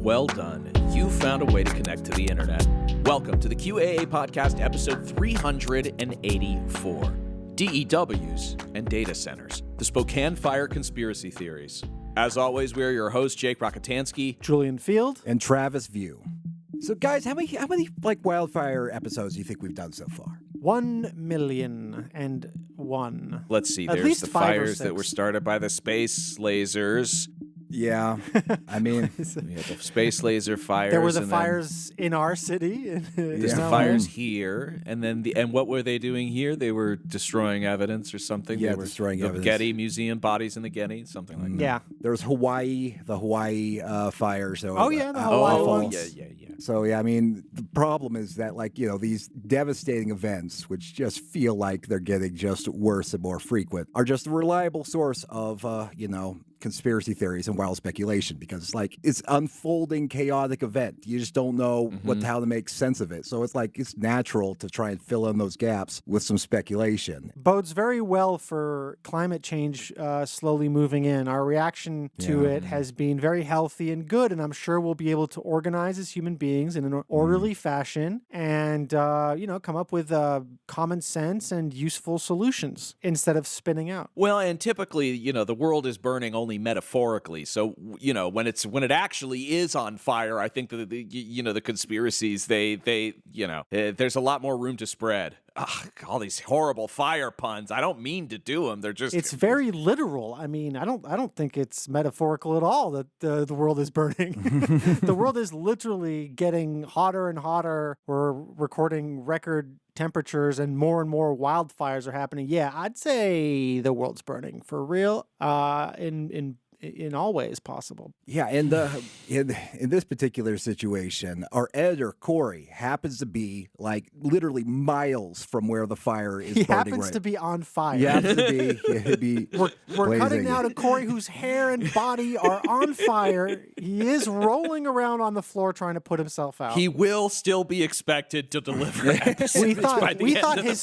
Well done. You found a way to connect to the internet. Welcome to the QAA Podcast, episode 384. DEWs and data centers. The Spokane fire conspiracy theories. As always, we're your hosts, Jake Rockatansky, Julian Field, and Travis View. So, guys, how many wildfire episodes do you think we've done so far? 1,000,001. Let's see. At There's least the 5 or fires 6. that were started by the space lasers. Yeah, I mean, we had the space laser fires. There were the fires in our city. There's the fires here, and then what were they doing here? They were destroying evidence or something. Yeah, they were destroying evidence. Getty Museum, bodies in the Getty, something like that. Yeah. There was the Hawaii fires. Oh, yeah, the Hawaii ones. Yeah. So, yeah, I mean, the problem is that, these devastating events, which just feel like they're getting just worse and more frequent, are just a reliable source of, conspiracy theories and wild speculation, because it's unfolding chaotic event. You just don't know how to make sense of it. So it's natural to try and fill in those gaps with some speculation. Bodes very well for climate change slowly moving in. Our reaction to it has been very healthy and good, and I'm sure we'll be able to organize as human beings in an orderly fashion and, come up with common sense and useful solutions instead of spinning out. Well, and typically, the world is burning only metaphorically. So, when it actually is on fire, I think that the conspiracies, there's a lot more room to spread. All these horrible fire puns. I don't mean to do them. It's very literal. I mean, I don't think it's metaphorical at all that the world is burning. The world is literally getting hotter and hotter. We're recording record temperatures and more wildfires are happening. Yeah, I'd say the world's burning for real. In all ways possible. Yeah, and in this particular situation, our editor, Corey, happens to be literally miles from where the fire is burning. He happens to be on fire. He happens to be We're cutting now to Corey, whose hair and body are on fire. He is rolling around on the floor trying to put himself out. He will still be expected to deliver episodes. We thought his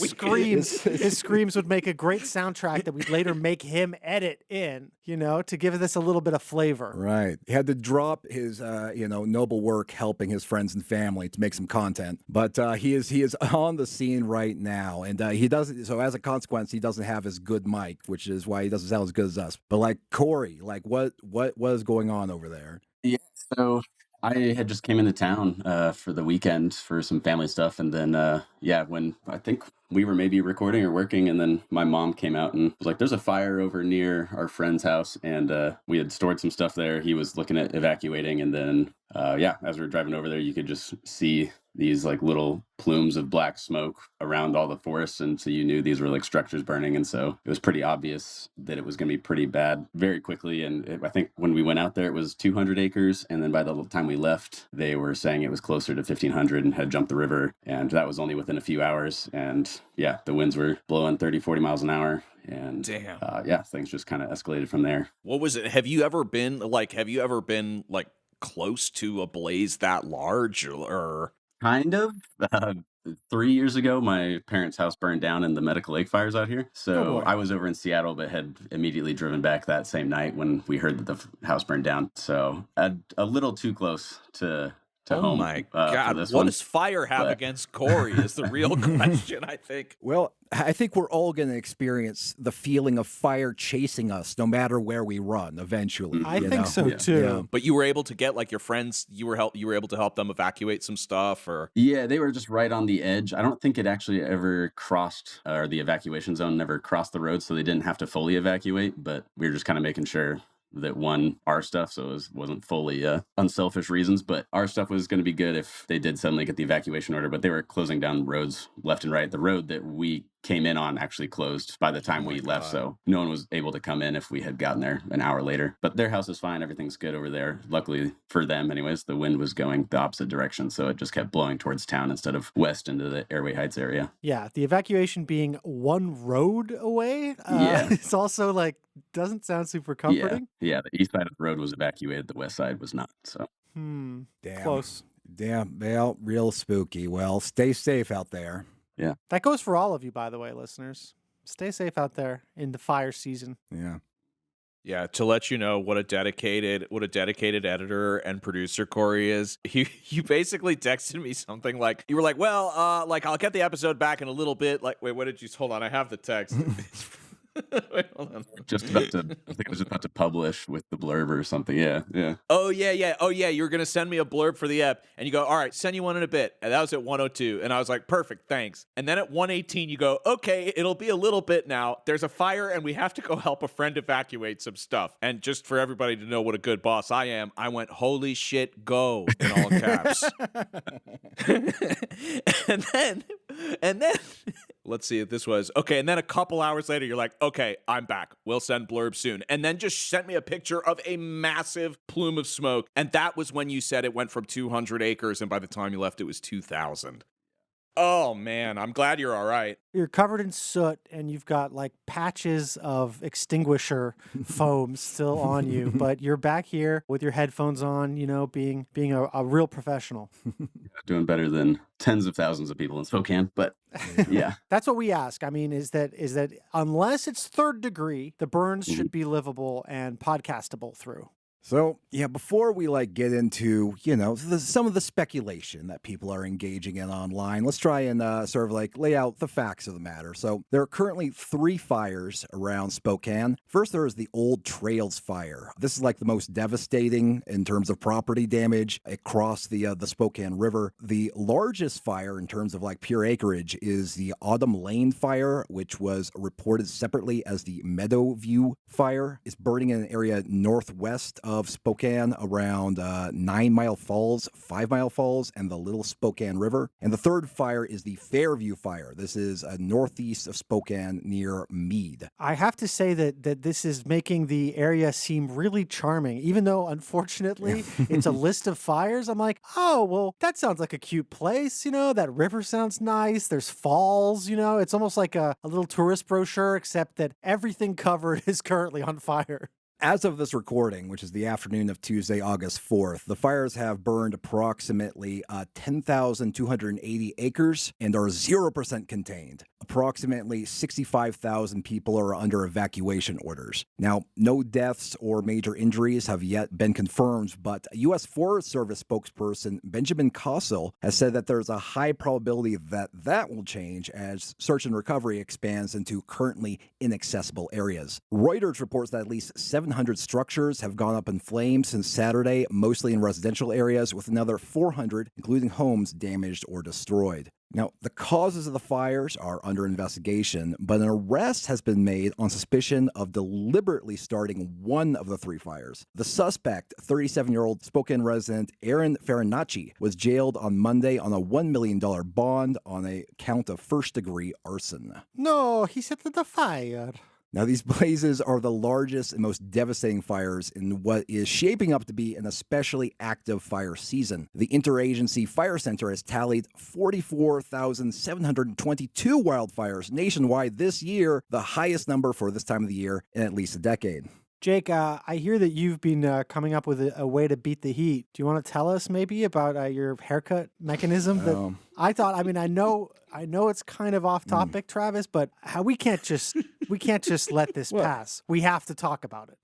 screams would make a great soundtrack that we'd later make him edit in, to give this a little bit of flavor. Right. He had to drop his, noble work helping his friends and family to make some content. But he is on the scene right now, and he doesn't. So as a consequence, he doesn't have as good mic, which is why he doesn't sound as good as us. But Corey, what is going on over there? Yeah. So I had just came into town for the weekend for some family stuff, and then when I think we were maybe recording or working, and then my mom came out and was like, there's a fire over near our friend's house, and we had stored some stuff there. He was looking at evacuating, and then as we were driving over there, you could just see these little plumes of black smoke around all the forests, and so you knew these were structures burning, and so it was pretty obvious that it was going to be pretty bad very quickly. And I think when we went out there, it was 200 acres, and then by the time we left, they were saying it was closer to 1,500 and had jumped the river, and that was only within a few hours. And the winds were blowing 30-40 miles an hour. And damn. Things just kind of escalated from there. What was it? Have you ever been close to a blaze that large or? Kind of. 3 years ago, my parents' house burned down in the Medical Lake fires out here. So I was over in Seattle, but had immediately driven back that same night when we heard that the house burned down. So a little too close to home. Oh my God. What does fire have against Corey is the real question, I think. Well, I think we're all going to experience the feeling of fire chasing us no matter where we run eventually. I think so too. Yeah. But you were able to get your friends, you were able to help them evacuate some stuff or? Yeah, they were just right on the edge. I don't think it actually ever crossed, or the evacuation zone never crossed the road, so they didn't have to fully evacuate, but we were just kind of making sure that our stuff, so it wasn't fully unselfish reasons, but our stuff was going to be good if they did suddenly get the evacuation order. But they were closing down roads left and right. The road that we came in on actually closed by the time we left. So no one was able to come in if we had gotten there an hour later. But their house is fine. Everything's good over there. Luckily for them, anyways, the wind was going the opposite direction. So it just kept blowing towards town instead of west into the Airway Heights area. Yeah, the evacuation being one road away. It's also like, doesn't sound super comforting. Yeah, the east side of the road was evacuated. The west side was not. So. Damn. Close. Damn. Well, real spooky. Well, stay safe out there. Yeah. That goes for all of you, by the way, listeners. Stay safe out there in the fire season. Yeah. Yeah, to let you know what a dedicated editor and producer Corey is. You basically texted me something like, you were like, well, like I'll get the episode back in a little bit. Like, wait, what did you? Hold on, I have the text. Wait, hold on. I think I was about to publish with the blurb or something. Yeah. Oh yeah. You were gonna send me a blurb for the ep, and you go, all right, send you one in a bit. And that was at 1:02, and I was like, perfect, thanks. And then at 1:18, you go, okay, it'll be a little bit now. There's a fire, and we have to go help a friend evacuate some stuff. And just for everybody to know what a good boss I am, I went, holy shit, go in all caps. and then. Let's see if this was okay. And then a couple hours later, you're like, okay, I'm back. We'll send blurb soon. And then just sent me a picture of a massive plume of smoke. And that was when you said it went from 200 acres. And by the time you left, it was 2,000. Oh, man, I'm glad you're all right. You're covered in soot and you've got like patches of extinguisher foam still on you, but you're back here with your headphones on, you know, being a real professional. Doing better than tens of thousands of people in Spokane, but yeah. That's what we ask. I mean, is that unless it's third degree, the burns should be livable and podcastable through. So, yeah, before we get into, some of the speculation that people are engaging in online, let's try and sort of lay out the facts of the matter. So there are currently 3 fires around Spokane. First, there is the Old Trails fire. This is the most devastating in terms of property damage across the Spokane River. The largest fire in terms of pure acreage is the Autumn Lane fire, which was reported separately as the Meadowview fire. It's burning in an area northwest of Spokane around 9 Mile Falls, 5 Mile Falls, and the Little Spokane River. And the third fire is the Fairview fire. This is northeast of Spokane near Meade. I have to say that this is making the area seem really charming, even though, unfortunately, it's a list of fires. I'm like, oh, well, that sounds like a cute place. That river sounds nice. There's falls, it's almost like a little tourist brochure, except that everything covered is currently on fire. As of this recording, which is the afternoon of Tuesday, August 4th, the fires have burned approximately 10,280 acres and are 0% contained. Approximately 65,000 people are under evacuation orders. Now, no deaths or major injuries have yet been confirmed, but U.S. Forest Service spokesperson Benjamin Kossel has said that there's a high probability that will change as search and recovery expands into currently inaccessible areas. Reuters reports that at least 700 structures have gone up in flames since Saturday, mostly in residential areas, with another 400, including homes, damaged or destroyed. Now, the causes of the fires are under investigation, but an arrest has been made on suspicion of deliberately starting one of the 3 fires. The suspect, 37-year-old Spokane resident Aaron Farinacci, was jailed on Monday on a $1 million bond on a count of first-degree arson. No, he set the fire. Now, these blazes are the largest and most devastating fires in what is shaping up to be an especially active fire season. The Interagency Fire Center has tallied 44,722 wildfires nationwide this year, the highest number for this time of the year in at least a decade. Jake, I hear that you've been coming up with a way to beat the heat. Do you want to tell us maybe about your haircut mechanism? I know it's kind of off topic, Travis, but we can't just let this pass. We have to talk about it.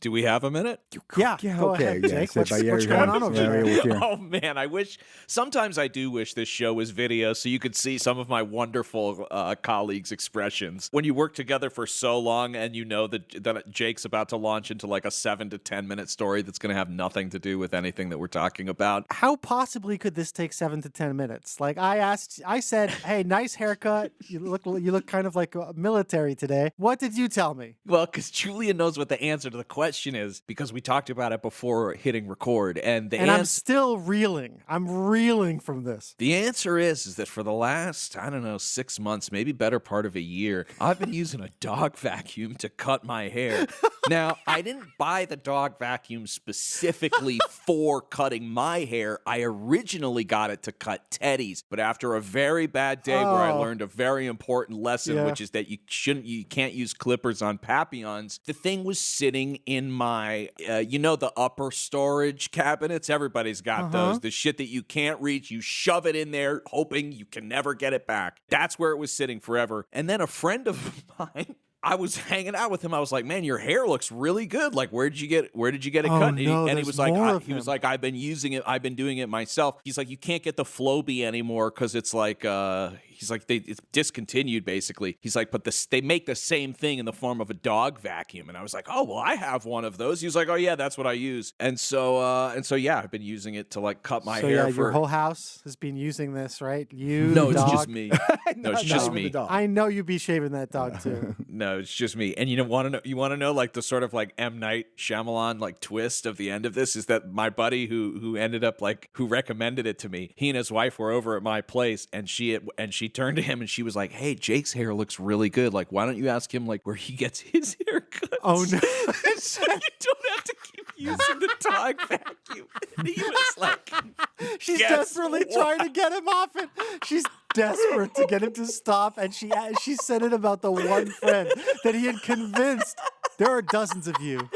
Do we have a minute? Yeah, go ahead, Jake. What's going on over there? Oh man, sometimes I do wish this show was video so you could see some of my wonderful colleagues' expressions. When you work together for so long and you know that Jake's about to launch into a 7 to 10 minute story that's going to have nothing to do with anything that we're talking about. How possibly could this take 7 to 10 minutes? I said, "Hey, nice haircut. You look kind of like military today." What did you tell me? Well, because Julian knows what the answer to the question is because we talked about it before hitting record, and I'm still reeling. I'm reeling from this. The answer is that for the last, I don't know, 6 months, maybe better part of a year, I've been using a dog vacuum to cut my hair. Now, I didn't buy the dog vacuum specifically for cutting my hair. I originally got it to cut Teddy's, but after a very bad day where I learned a very important lesson, which is that you can't use clippers on Papillons, the thing was sitting in my, the upper storage cabinets. Everybody's got those. The shit that you can't reach, you shove it in there, hoping you can never get it back. That's where it was sitting forever. And then a friend of mine, I was hanging out with him. I was like, "Man, your hair looks really good. Like, where did you get it cut?" No, and he was like, "I've been using it. I've been doing it myself." He's like, "You can't get the Flowbee anymore because it's like he's like it's discontinued basically." He's like, "But they make the same thing in the form of a dog vacuum." And I was like, "Oh, well, I have one of those." He was like, "Oh yeah, that's what I use." And so yeah, I've been using it to like cut my hair. Your whole house has been using this, right? No, it's just me. No, it's just me. I know you'd be shaving that dog too. No, it's just me. And you want to know like the sort of like M. Night Shyamalan like twist of the end of this is that my buddy who ended up like who recommended it to me, he and his wife were over at my place, and she turned to him and she was like, "Hey, Jake's hair looks really good. Like, why don't you ask him like where he gets his haircut?" Oh no! So you don't have to keep using the dog vacuum. And he was like, she's desperately trying to get him off it. She's desperate to get him to stop, and she said it about the one friend that he had convinced. There are dozens of you.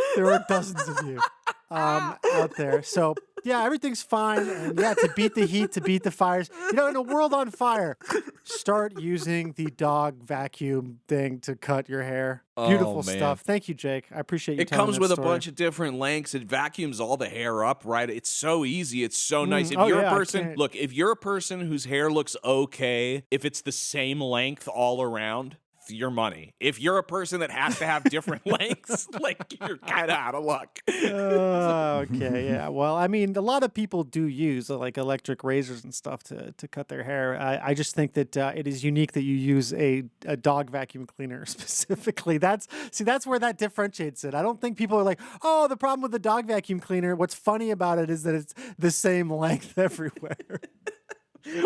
Out there. So yeah, everything's fine. And yeah, to beat the heat, to beat the fires. In a world on fire, start using the dog vacuum thing to cut your hair. Beautiful stuff. Thank you, Jake. I appreciate you. It comes with a bunch of different lengths. It vacuums all the hair up, right? It's so easy. It's so nice. If you're a person, look, if you're a person whose hair looks okay, if it's the same length all around, your money. If you're a person that has to have different lengths, like you're kind of out of luck. Okay, yeah. Well, I mean, a lot of people do use like electric razors and stuff to cut their hair. I just think that it is unique that you use a dog vacuum cleaner specifically. That's where that differentiates it. I don't think people are like, "Oh, the problem with the dog vacuum cleaner." What's funny about it is that it's the same length everywhere.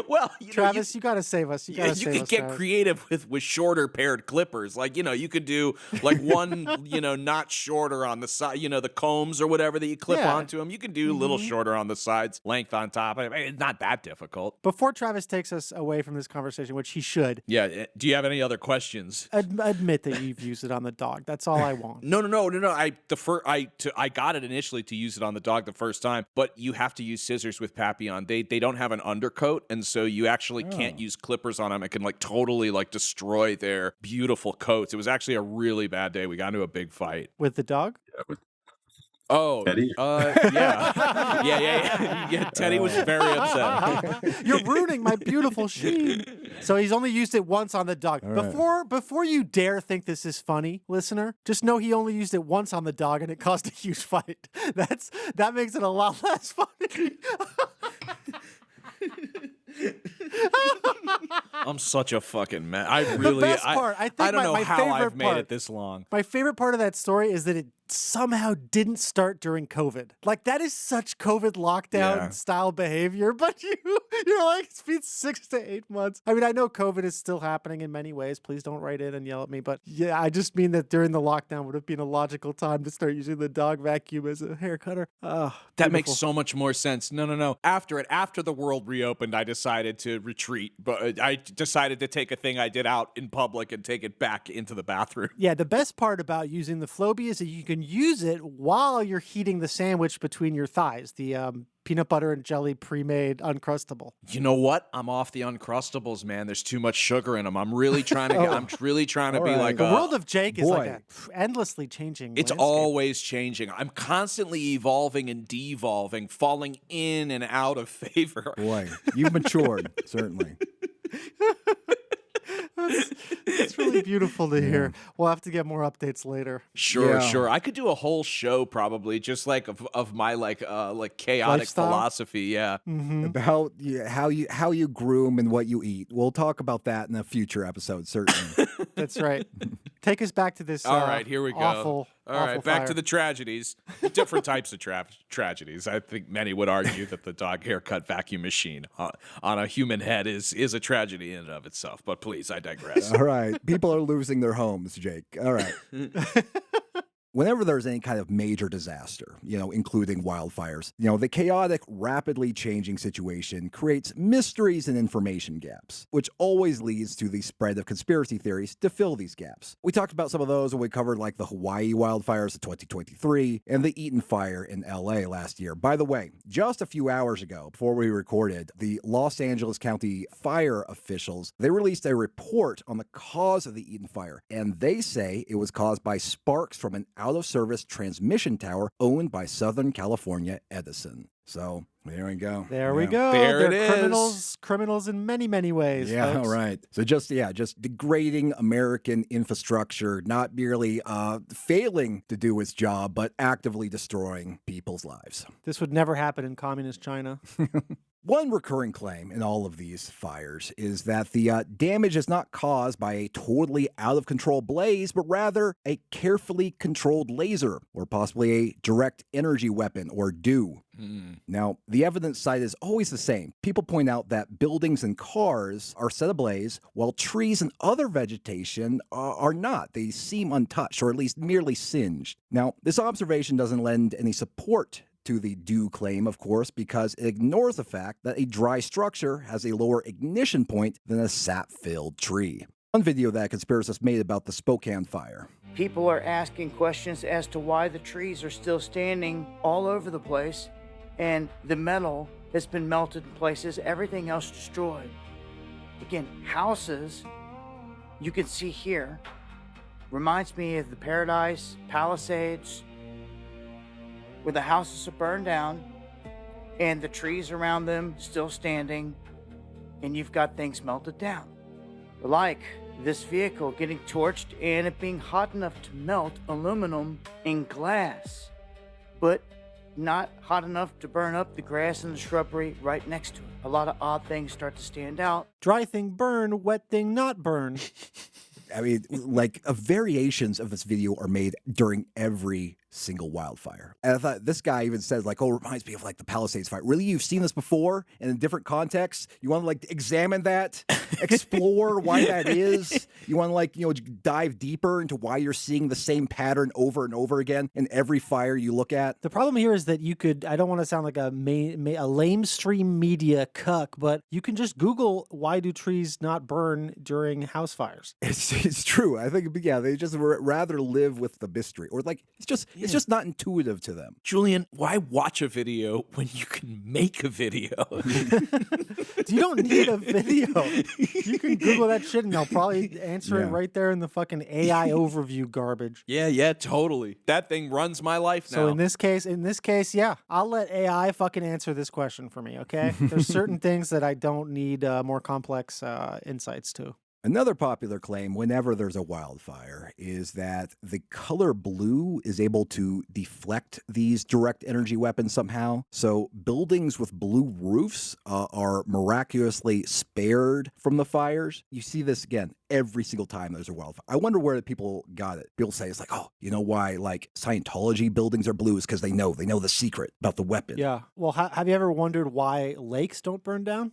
Well, Travis, you got to save us. You can get creative with shorter paired clippers. Like, you could do like one, not shorter on the side, the combs or whatever that you clip onto them. You can do a little shorter on the sides, length on top. I mean, it's not that difficult. Before Travis takes us away from this conversation, which he should. Yeah. Do you have any other questions? Admit that you've used it on the dog. That's all I want. No. I got it initially to use it on the dog the first time, but you have to use scissors with Papillon. They don't have an undercoat. And so you actually can't use clippers on them. It can like totally like destroy their beautiful coats. It was actually a really bad day. We got into a big fight. With the dog? Oh, Teddy? Yeah. Yeah. Teddy was very upset. You're ruining my beautiful sheep. So he's only used it once on the dog. Before you dare think this is funny, listener, just know he only used it once on the dog and it caused a huge fight. That makes it a lot less funny. I'm such a fucking man. I don't know how I've made it this long. My favorite part of that story is that it somehow didn't start during COVID. Like, that is such COVID lockdown style behavior, but you're like, it's been 6 to 8 months. I mean, I know COVID is still happening in many ways. Please don't write in and yell at me, but yeah, I just mean that during the lockdown would have been a logical time to start using the dog vacuum as a hair cutter. That makes so much more sense. No. After the world reopened, I decided to retreat, but I decided to take a thing I did out in public and take it back into the bathroom. Yeah, the best part about using the Flowbee is that you can use it while you're heating the sandwich between your thighs, the peanut butter and jelly pre-made Uncrustable. You know what? I'm off the Uncrustables, man. There's too much sugar in them. I'm really trying to. I'm really trying to be like the world of Jake is like a endlessly changing. It's landscape. Always changing. I'm constantly evolving and devolving, falling in and out of favor. Boy, you've matured certainly. It's really beautiful to hear. We'll have to get more updates later. Sure. I could do a whole show probably just like of my like chaotic Lifestyle? philosophy. Yeah. About how you groom and what you eat. We'll talk about that in a future episode, certainly. That's right. Take us back to this. All right, here we go. Awful, All right, awful back fire. to the tragedies. Different types of tragedies. I think many would argue that the dog haircut vacuum machine on a human head is a tragedy in and of itself. But please, I digress. All right. People are losing their homes, Jake. All right. Whenever there's any kind of major disaster, including wildfires, the chaotic, rapidly changing situation creates mysteries and information gaps, which always leads to the spread of conspiracy theories to fill these gaps. We talked about some of those when we covered like the Hawaii wildfires of 2023 and the Eaton fire in LA last year. By the way, just a few hours ago, before we recorded, the Los Angeles County fire officials, they released a report on the cause of the Eaton fire, and they say it was caused by sparks from an out-of-service transmission tower owned by Southern California Edison. So there we go. There we go. There They're it is. criminals in many, many ways. Yeah, folks. right. So just degrading American infrastructure, not merely failing to do its job, but actively destroying people's lives. This would never happen in communist China. One recurring claim in all of these fires is that the damage is not caused by a totally out-of-control blaze, but rather a carefully controlled laser, or possibly a direct energy weapon, or DEW. Now, the evidence side is always the same. People point out that buildings and cars are set ablaze, while trees and other vegetation are not. They seem untouched, or at least merely singed. Now, this observation doesn't lend any support to the DEW claim, of course, because it ignores the fact that a dry structure has a lower ignition point than a sap-filled tree. One video that conspiracists made about the Spokane fire. People are asking questions as to why the trees are still standing all over the place and the metal has been melted in places, everything else destroyed. Again, houses, you can see here, reminds me of the Paradise, Palisades, where the houses are burned down and the trees around them still standing, and you've got things melted down. Like this vehicle getting torched and it being hot enough to melt aluminum and glass, but not hot enough to burn up the grass and the shrubbery right next to it. A lot of odd things start to stand out. Dry thing burn, wet thing not burn. I mean, like, variations of this video are made during every single wildfire. And I thought this guy even said, like, oh, it reminds me of like the Palisades fire. Really? You've seen this before in a different context? You want to like examine that, explore why that is? You want to like, dive deeper into why you're seeing the same pattern over and over again in every fire you look at? The problem here is that you could, I don't want to sound like a lamestream media cuck, but you can just Google why do trees not burn during house fires. It's true. I think, yeah, they just rather live with the mystery, or like it's just not intuitive to them. Julian, why watch a video when you can make a video? You don't need a video. You can Google that shit and they'll probably answer it right there in the fucking AI overview garbage. Yeah, totally. That thing runs my life now. So in this case, yeah, I'll let AI fucking answer this question for me, okay? There's certain things that I don't need more complex insights to. Another popular claim whenever there's a wildfire is that the color blue is able to deflect these direct energy weapons somehow. So buildings with blue roofs are miraculously spared from the fires. You see this again every single time there's a wildfire. I wonder where people got it. People say it's like, oh, you know why like Scientology buildings are blue is because they know the secret about the weapon. Yeah. Well, have you ever wondered why lakes don't burn down?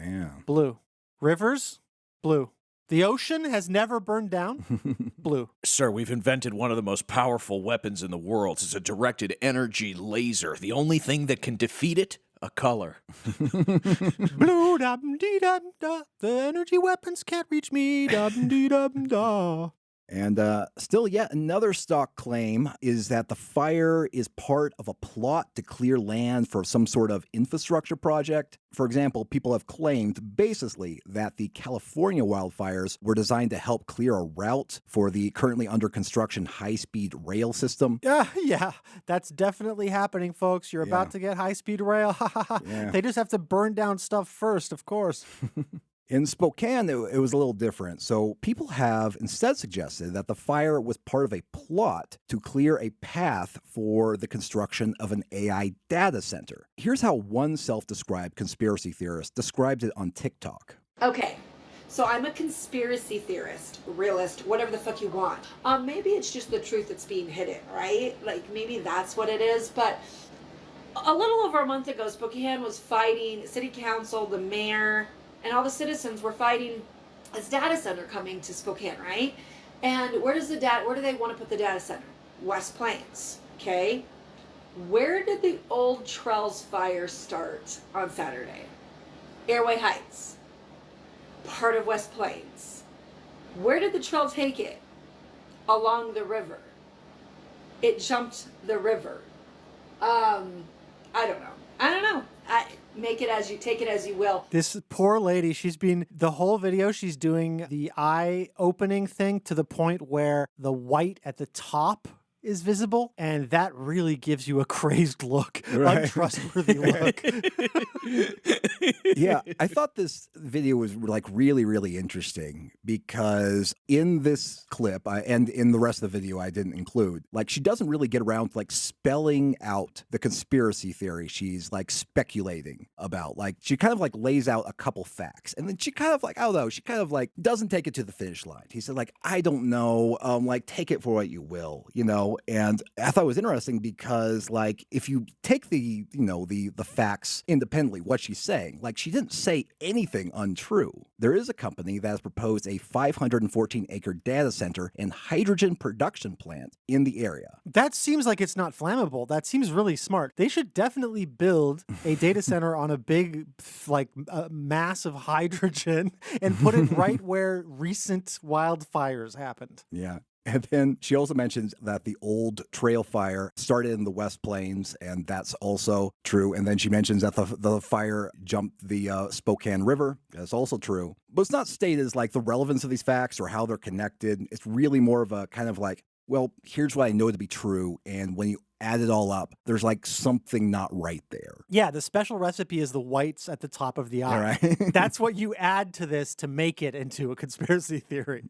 Yeah. Blue. Rivers? Blue. The ocean has never burned down? Blue. Sir, we've invented one of the most powerful weapons in the world. It's a directed energy laser. The only thing that can defeat it, a color. Blue, dum-dee-dum-da. The energy weapons can't reach me. Dum-dee-dum-da. And still yet another stock claim is that the fire is part of a plot to clear land for some sort of infrastructure project. For example, people have claimed baselessly that the California wildfires were designed to help clear a route for the currently under construction high-speed rail system. Yeah, that's definitely happening, folks. You're about to get high-speed rail. Yeah. They just have to burn down stuff first, of course. In Spokane, it was a little different. So people have instead suggested that the fire was part of a plot to clear a path for the construction of an AI data center. Here's how one self-described conspiracy theorist described it on TikTok. Okay, so I'm a conspiracy theorist, realist, whatever the fuck you want. Maybe it's just the truth that's being hidden, right? Like, maybe that's what it is, but a little over a month ago, Spokane was fighting, city council, the mayor, and all the citizens were fighting this data center coming to Spokane, right? And where do they want to put the data center? West Plains, okay? Where did the old Trells fire start on Saturday? Airway Heights, part of West Plains. Where did the trail take it? Along the river. It jumped the river. I don't know. Take it as you will. This poor lady, the whole video, she's doing the eye opening thing to the point where the white at the top is visible, and that really gives you a crazed look, right. Untrustworthy look. Yeah, I thought this video was like really, really interesting because in this clip, and in the rest of the video I didn't include, like she doesn't really get around to like spelling out the conspiracy theory she's like speculating about. Like she kind of like lays out a couple facts, and then she kind of like, I don't know, she kind of like doesn't take it to the finish line. He said like, I don't know, like take it for what you will, you know. And I thought it was interesting because, like, if you take the facts independently, what she's saying, like, she didn't say anything untrue. There is a company that has proposed a 514-acre data center and hydrogen production plant in the area. That seems like it's not flammable. That seems really smart. They should definitely build a data center on a big, like, mass of hydrogen and put it right where recent wildfires happened. Yeah. And then she also mentions that the old trail fire started in the West Plains, and that's also true. And then she mentions that the fire jumped the Spokane River. That's also true. But it's not stated as like the relevance of these facts or how they're connected. It's really more of a kind of like, well, here's what I know to be true. And when you add it all up, there's like something not right there. Yeah, the special recipe is the whites at the top of the eye. Right. That's what you add to this to make it into a conspiracy theory.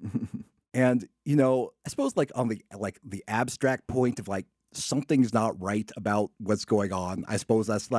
And, you know, I suppose like on the abstract point of like something's not right about what's going on, I suppose that's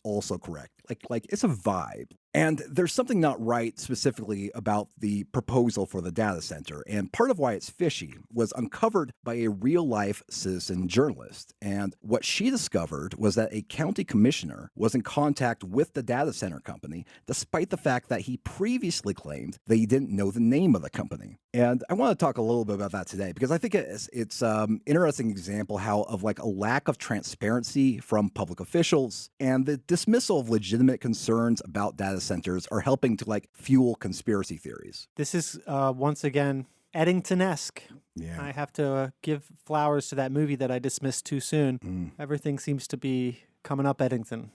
also correct. Like it's a vibe. And there's something not right specifically about the proposal for the data center. And part of why it's fishy was uncovered by a real-life citizen journalist. And what she discovered was that a county commissioner was in contact with the data center company, despite the fact that he previously claimed that he didn't know the name of the company. And I want to talk a little bit about that today, because I think it's interesting example of like a lack of transparency from public officials and the dismissal of legitimate concerns about data centers are helping to like fuel conspiracy theories. This is once again Eddington-esque. Yeah. I have to give flowers to that movie that I dismissed too soon. Everything seems to be coming up Eddington.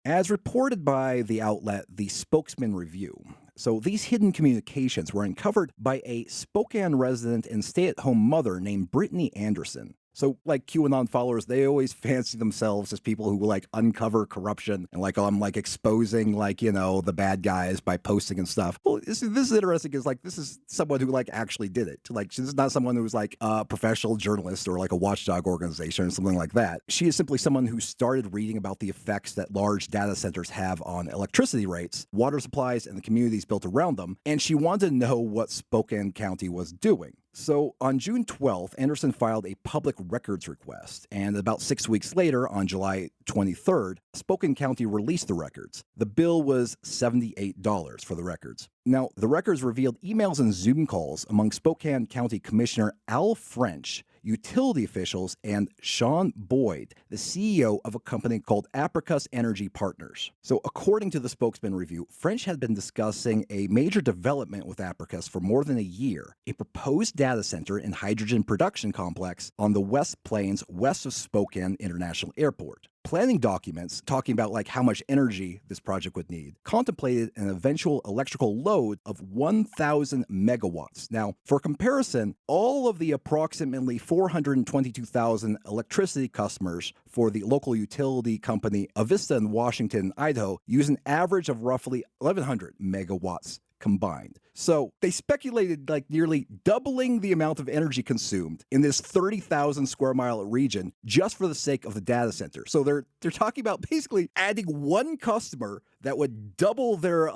As reported by the outlet The Spokesman Review, so these hidden communications were uncovered by a Spokane resident and stay-at-home mother named Brittany Anderson. So, like QAnon followers, they always fancy themselves as people who like uncover corruption and like, oh, I'm like exposing like, you know, the bad guys by posting and stuff. Well, this is interesting because like this is someone who like actually did it. Like, this is not someone who was like a professional journalist or like a watchdog organization or something like that. She is simply someone who started reading about the effects that large data centers have on electricity rates, water supplies, and the communities built around them. And she wanted to know what Spokane County was doing. So on June 12th, Anderson filed a public records request, and about 6 weeks later, on July 23rd, Spokane County released the records. The bill was $78 for the records. Now, the records revealed emails and Zoom calls among Spokane County Commissioner Al French, utility officials, and Sean Boyd, the CEO of a company called Apricus Energy Partners. So according to the Spokesman Review, French had been discussing a major development with Apricus for more than a year, a proposed data center and hydrogen production complex on the West Plains west of Spokane International Airport. planning documents talking about like how much energy this project would need contemplated an eventual electrical load of 1,000 megawatts. Now, for comparison, all of the approximately 422,000 electricity customers for the local utility company Avista in Washington, Idaho, use an average of roughly 1,100 megawatts combined. So they speculated like nearly doubling the amount of energy consumed in this 30,000 square mile region just for the sake of the data center. So they're talking about basically adding one customer that would double their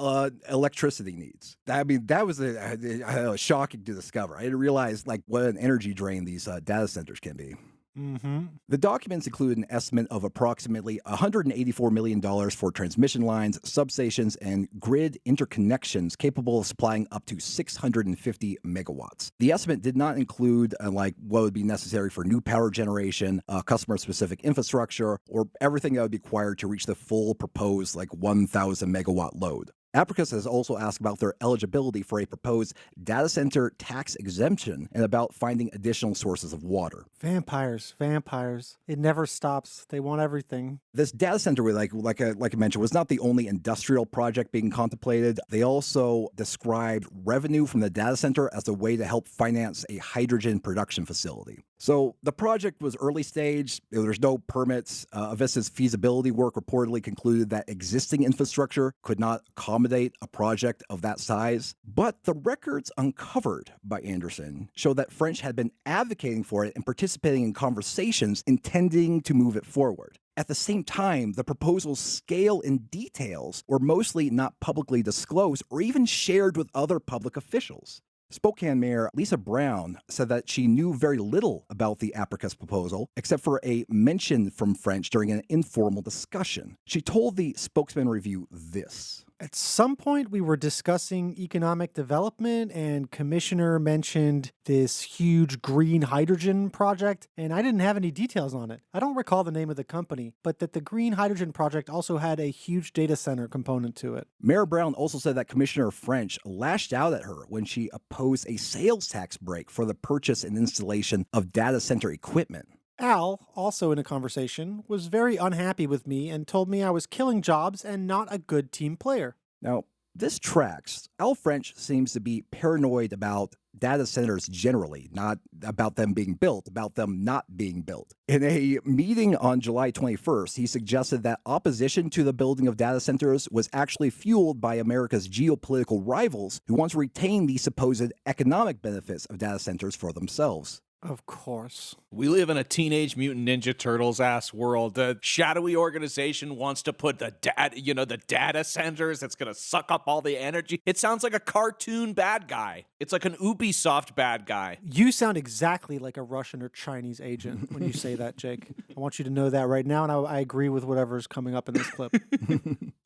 electricity needs. I mean, that was shocking to discover. I didn't realize like what an energy drain these data centers can be. Mm-hmm. The documents include an estimate of approximately $184 million for transmission lines, substations, and grid interconnections capable of supplying up to 650 megawatts. The estimate did not include like what would be necessary for new power generation, customer-specific infrastructure, or everything that would be required to reach the full proposed like 1,000 megawatt load. Apricus has also asked about their eligibility for a proposed data center tax exemption and about finding additional sources of water. Vampires. It never stops. They want everything. This data center, like I mentioned, was not the only industrial project being contemplated. They also described revenue from the data center as a way to help finance a hydrogen production facility. So the project was early stage. There's no permits. Avista's feasibility work reportedly concluded that existing infrastructure could not accommodate a project of that size. But the records uncovered by Anderson show that French had been advocating for it and participating in conversations intending to move it forward. At the same time, the proposal's scale and details were mostly not publicly disclosed or even shared with other public officials. Spokane Mayor Lisa Brown said that she knew very little about the Apricus proposal, except for a mention from French during an informal discussion. She told the Spokesman Review this. At some point, we were discussing economic development, and Commissioner mentioned this huge green hydrogen project, and I didn't have any details on it. I don't recall the name of the company, but that the green hydrogen project also had a huge data center component to it. Mayor Brown also said that Commissioner French lashed out at her when she opposed a sales tax break for the purchase and installation of data center equipment. Al, also in a conversation, was very unhappy with me and told me I was killing jobs and not a good team player. Now, this tracks. Al French seems to be paranoid about data centers generally, not about them being built, about them not being built. In a meeting on July 21st, he suggested that opposition to the building of data centers was actually fueled by America's geopolitical rivals who want to retain the supposed economic benefits of data centers for themselves. Of course. We live in a Teenage Mutant Ninja Turtles ass world. The shadowy organization wants to put the data centers that's going to suck up all the energy. It sounds like a cartoon bad guy. It's like an Ubisoft bad guy. You sound exactly like a Russian or Chinese agent when you say that, Jake. I want you to know that right now, and I agree with whatever's coming up in this clip.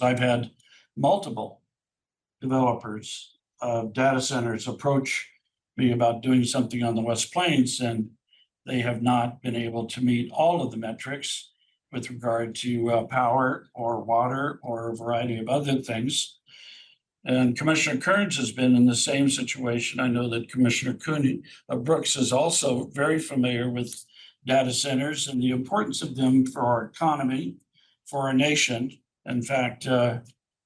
I've had multiple developers of data centers approach me about doing something on the West Plains, and they have not been able to meet all of the metrics with regard to power or water or a variety of other things. And Commissioner Kearns has been in the same situation. I know that Commissioner Brooks is also very familiar with data centers and the importance of them for our economy, for our nation. In fact,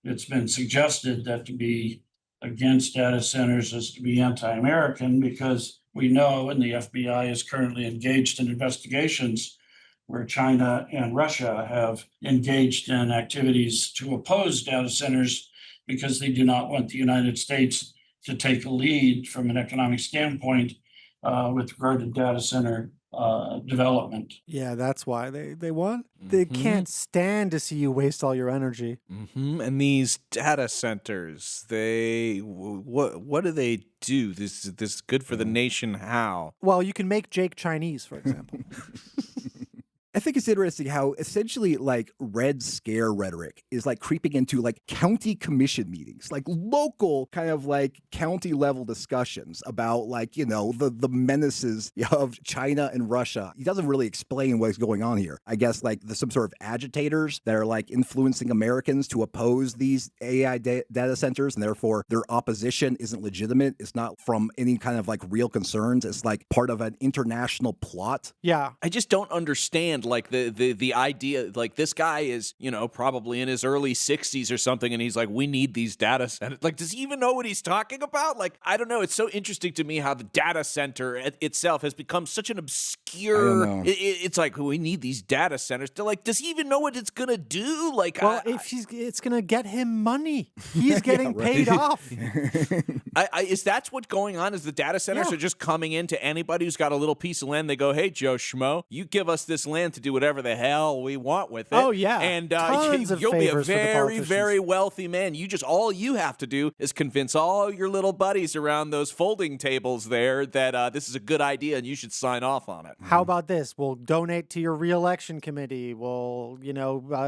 it's been suggested that to be against data centers is to be anti-American, because we know, and the FBI is currently engaged in investigations where China and Russia have engaged in activities to oppose data centers because they do not want the United States to take a lead from an economic standpoint with regard to data center development. Yeah, that's why they want. They can't stand to see you waste all your energy. And these data centers, what do they do? This is good for the nation. How? Well, you can make Jake Chinese, for example. I think it's interesting how essentially like Red Scare rhetoric is like creeping into like county commission meetings, like local kind of like county level discussions about like, you know, the menaces of China and Russia. He doesn't really explain what's going on here. I guess like there's some sort of agitators that are like influencing Americans to oppose these AI data centers, and therefore their opposition isn't legitimate. It's not from any kind of like real concerns. It's like part of an international plot. Yeah. I just don't understand understand, like, the idea, like, this guy is, you know, probably in his early 60s or something, and he's like, we need these data centers. Like, does he even know what he's talking about? Like, I don't know. It's so interesting to me how the data center itself has become such an obscure. I don't know. It's like, we need these data centers. They're like, does he even know what it's gonna do? Like, Well, it's gonna get him money. He's getting paid off. is that's what's going on? Is the data centers are just coming in to anybody who's got a little piece of land? They go, hey, Joe Schmo, you give us this land to do whatever the hell we want with it. Oh, yeah. And Tons of you'll be a favors for the very, politicians. very wealthy man. All you have to do is convince all your little buddies around those folding tables there that this is a good idea and you should sign off on it. How about this? We'll donate to your reelection committee. We'll,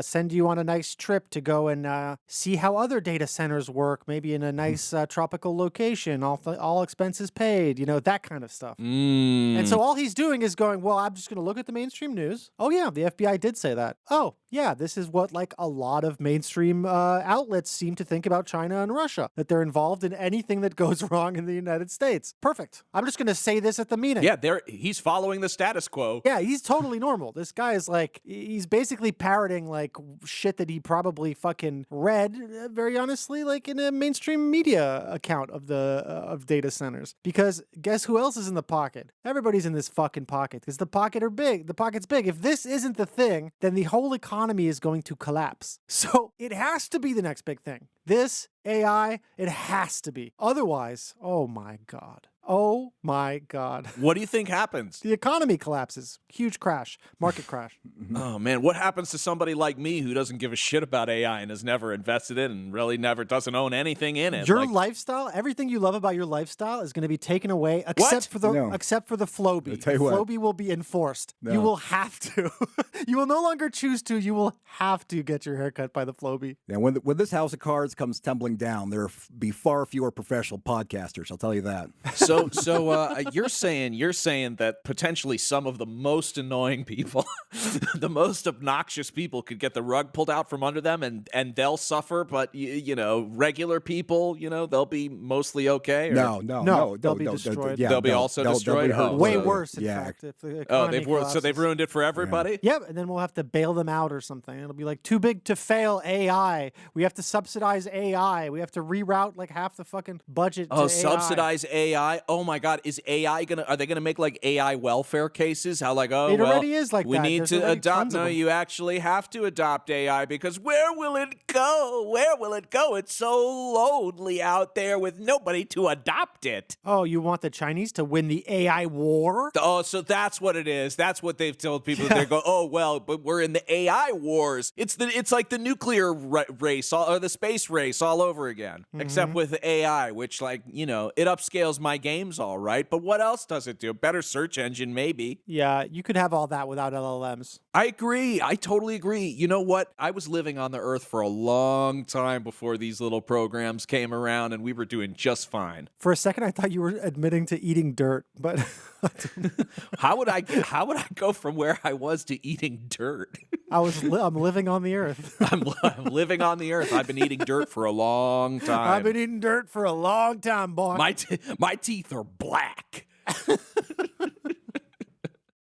send you on a nice trip to go and see how other data centers work, maybe in a nice tropical location, all expenses paid, that kind of stuff. And so all he's doing is going, well, I'm just going to look at the mainstream news. Oh, yeah, the FBI did say that. Oh, yeah, this is what like a lot of mainstream outlets seem to think about China and Russia, that they're involved in anything that goes wrong in the United States. Perfect. I'm just going to say this at the meeting. Yeah, he's following the status quo. Yeah, he's totally normal. This guy is like, he's basically parroting like shit that he probably fucking read, very honestly, like in a mainstream media account of of data centers. Because guess who else is in the pocket? Everybody's in this fucking pocket because the pocket's big. If this isn't the thing, then the whole economy is going to collapse. So it has to be the next big thing. This AI, it has to be. Otherwise, oh my God. Oh my God. What do you think happens? The economy collapses. Huge crash. Market crash. Oh, man. What happens to somebody like me who doesn't give a shit about AI and has never invested in it and really never doesn't own anything in it? Your lifestyle, everything you love about your lifestyle is going to be taken away except for the Flowbee. tell you what. Flowbee will be enforced. No. You will have to. You will no longer choose to. You will have to get your hair cut by the Flowbee. Yeah, when this house of cards comes tumbling down, there'll be far fewer professional podcasters, I'll tell you that. So you're saying that potentially some of the most annoying people, the most obnoxious people could get the rug pulled out from under them and they'll suffer, but regular people, they'll be mostly okay? Or? No, they'll be destroyed. They'll be also destroyed? They'll be hurt. Way worse, in fact. If the economy collapses. they've ruined it for everybody? Yep, and then we'll have to bail them out or something. It'll be like too big to fail AI. We have to subsidize AI. We have to reroute like half the fucking budget to AI. Subsidize AI? Oh my God, are they gonna make like AI welfare cases? How like, it already is like we that. need There's to already adopt. tons of No, them. you actually have to adopt AI because where will it go? Where will it go? It's so lonely out there with nobody to adopt it. Oh, you want the Chinese to win the AI war? Oh, so that's what it is. That's what they've told people. They go, oh well, but we're in the AI wars. It's like the nuclear race or the space race all over again, except with AI, which it upscales my games all right. But what else does it do? Better search engine, maybe. Yeah, you could have all that without LLMs. I agree. I totally agree. You know what? I was living on the earth for a long time before these little programs came around, and we were doing just fine. For a second, I thought you were admitting to eating dirt, but How would I go from where I was to eating dirt? I'm living on the earth. I'm living on the earth. I've been eating dirt for a long time. I've been eating dirt for a long time, boy. My teeth are black.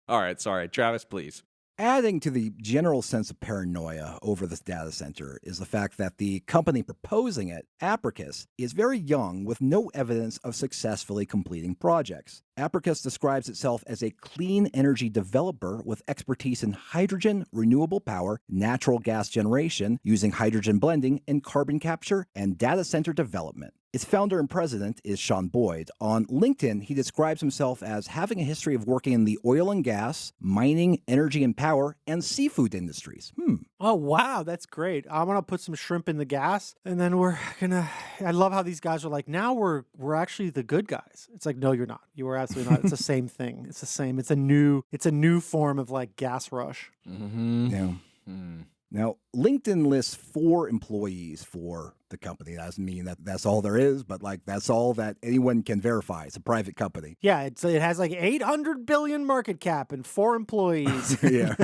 All right, sorry. Travis, please. Adding to the general sense of paranoia over this data center is the fact that the company proposing it, Apricus, is very young with no evidence of successfully completing projects. Apricus describes itself as a clean energy developer with expertise in hydrogen, renewable power, natural gas generation, using hydrogen blending and carbon capture, and data center development. Its founder and president is Sean Boyd. On LinkedIn, he describes himself as having a history of working in the oil and gas, mining, energy and power, and seafood industries. Oh, wow, that's great. I'm going to put some shrimp in the gas, and then I love how these guys are like, now we're actually the good guys. It's like, no, you're not. You are absolutely not. It's the same thing. It's the same. It's a new form of like gas rush. Mm-hmm. Yeah. Now, LinkedIn lists 4 employees for the company. That doesn't mean that that's all there is, but that's all that anyone can verify. It's a private company. Yeah, it has like 800 billion market cap and 4 employees. Yeah.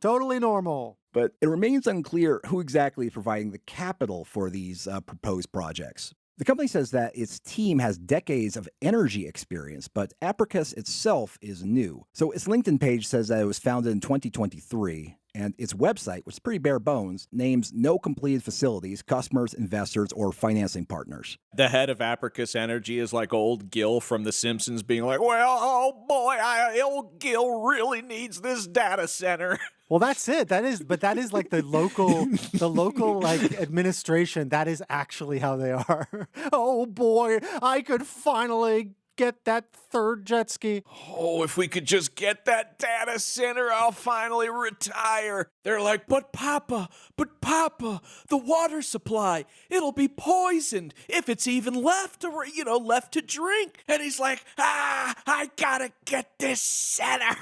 Totally normal. But it remains unclear who exactly is providing the capital for these proposed projects. The company says that its team has decades of energy experience, but Apricus itself is new. So its LinkedIn page says that it was founded in 2023, and its website, which is pretty bare bones, names no completed facilities, customers, investors, or financing partners. The head of Apricus Energy is like old Gil from The Simpsons being like, well, oh boy, old Gil really needs this data center. Well, that's it. That is like the local like administration. That is actually how they are. Oh boy, I could finally get that third jet ski. Oh, if we could just get that data center, I'll finally retire. They're like, but Papa, the water supply, it'll be poisoned if it's even left to drink. And he's like, I gotta get this center.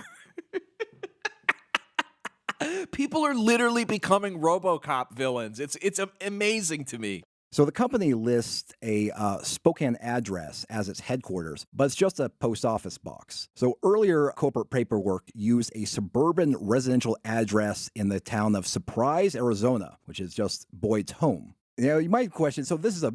People are literally becoming RoboCop villains. It's amazing to me. So the company lists a Spokane address as its headquarters, but it's just a post office box. So earlier corporate paperwork used a suburban residential address in the town of Surprise, Arizona, which is just Boyd's home. You know, you might question, so this is a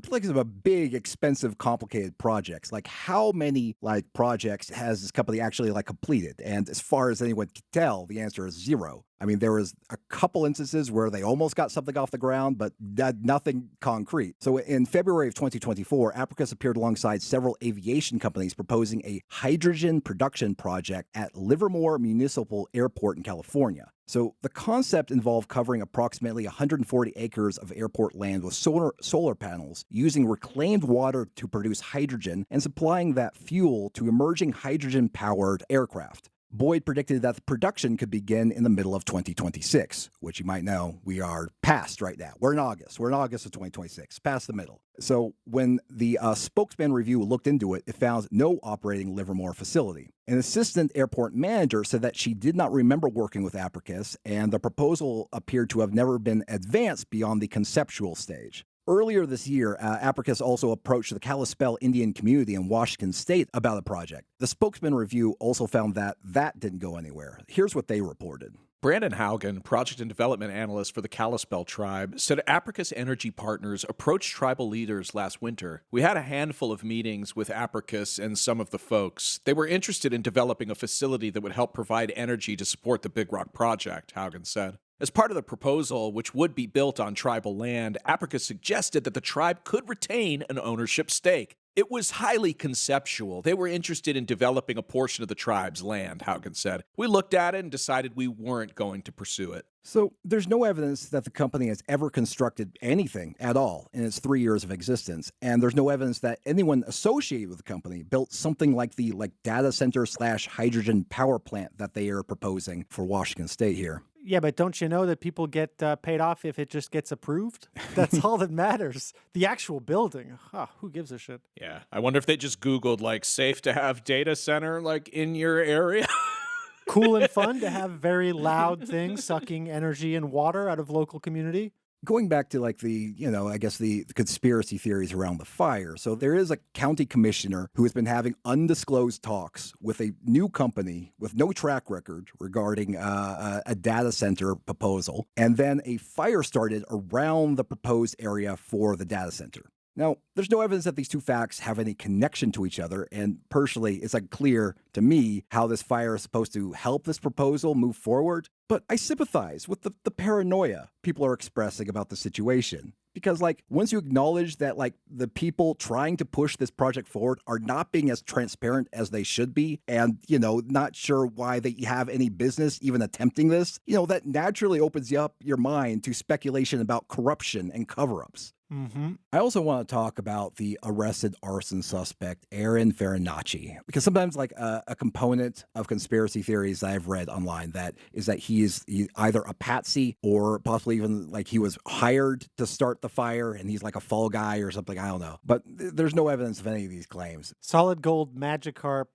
big, expensive, complicated projects. Like, how many projects has this company actually completed? And as far as anyone can tell, the answer is 0. I mean, there was a couple instances where they almost got something off the ground, but nothing concrete. So in February of 2024, Apricus appeared alongside several aviation companies proposing a hydrogen production project at Livermore Municipal Airport in California. So the concept involved covering approximately 140 acres of airport land with solar panels, using reclaimed water to produce hydrogen and supplying that fuel to emerging hydrogen-powered aircraft. Boyd predicted that the production could begin in the middle of 2026, which you might know we are past right now. We're in August. We're in August of 2026, past the middle. So when the Spokesman Review looked into it, it found no operating Livermore facility. An assistant airport manager said that she did not remember working with Apricus, and the proposal appeared to have never been advanced beyond the conceptual stage. Earlier this year, Apricus also approached the Kalispell Indian community in Washington state about the project. The Spokesman Review also found that didn't go anywhere. Here's what they reported. Brandon Haugen, project and development analyst for the Kalispell tribe, said Apricus Energy Partners approached tribal leaders last winter. We had a handful of meetings with Apricus and some of the folks. They were interested in developing a facility that would help provide energy to support the Big Rock project, Haugen said. As part of the proposal, which would be built on tribal land, Apricus suggested that the tribe could retain an ownership stake. It was highly conceptual. They were interested in developing a portion of the tribe's land, Haugen said. We looked at it and decided we weren't going to pursue it. So there's no evidence that the company has ever constructed anything at all in its 3 years of existence. And there's no evidence that anyone associated with the company built something like the data center / hydrogen power plant that they are proposing for Washington state here. Yeah, but don't you know that people get paid off if it just gets approved? That's all that matters. The actual building, who gives a shit? Yeah, I wonder if they just Googled, safe to have data center, in your area. Cool and fun to have very loud things sucking energy and water out of local community. Going back to the conspiracy theories around the fire. So there is a county commissioner who has been having undisclosed talks with a new company with no track record regarding a data center proposal. And then a fire started around the proposed area for the data center. Now, there's no evidence that these two facts have any connection to each other, and personally, it's unclear to me how this fire is supposed to help this proposal move forward, but I sympathize with the paranoia people are expressing about the situation. Because, once you acknowledge that, the people trying to push this project forward are not being as transparent as they should be, and, not sure why they have any business even attempting this, that naturally opens up your mind to speculation about corruption and cover-ups. Mm-hmm. I also want to talk about the arrested arson suspect, Aaron Farinacci, because sometimes a component of conspiracy theories that I've read online that he's either a patsy or possibly even he was hired to start the fire and he's a fall guy or something. I don't know. But there's no evidence of any of these claims. Solid gold Magikarp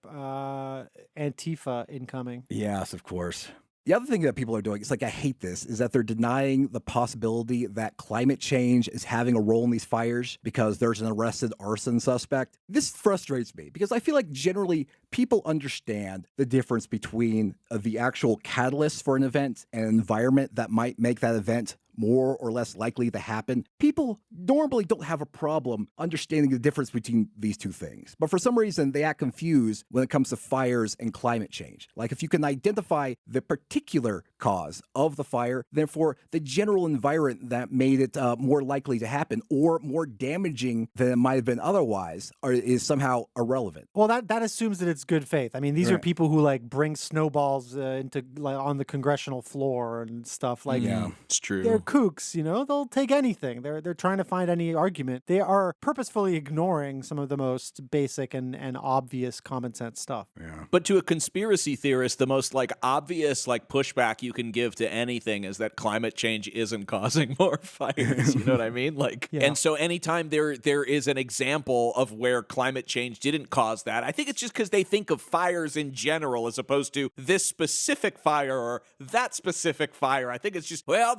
Antifa incoming. Yes, of course. The other thing that people are doing, it's I hate this, is that they're denying the possibility that climate change is having a role in these fires because there's an arrested arson suspect. This frustrates me because I feel generally people understand the difference between the actual catalyst for an event and an environment that might make that event more or less likely to happen, people normally don't have a problem understanding the difference between these two things. But for some reason, they act confused when it comes to fires and climate change. Like if you can identify the particular cause of the fire, therefore the general environment that made it more likely to happen or more damaging than it might have been otherwise is somehow irrelevant. Well, that assumes that it's good faith. I mean, these are people who like bring snowballs into like on the congressional floor and stuff. Like, Yeah, it's true. they're kooks, you know. They'll take anything. They're trying to find any argument. They are purposefully ignoring some of the most basic and obvious common sense stuff. Yeah. But to a conspiracy theorist, the most like obvious like pushback you can give to anything is that climate change isn't causing more fires. You know what I mean? Like, Yeah. and so anytime there is an example of where climate change didn't cause that, I think it's just because they think of fires in general as opposed to this specific fire or that specific fire. I think it's just, well,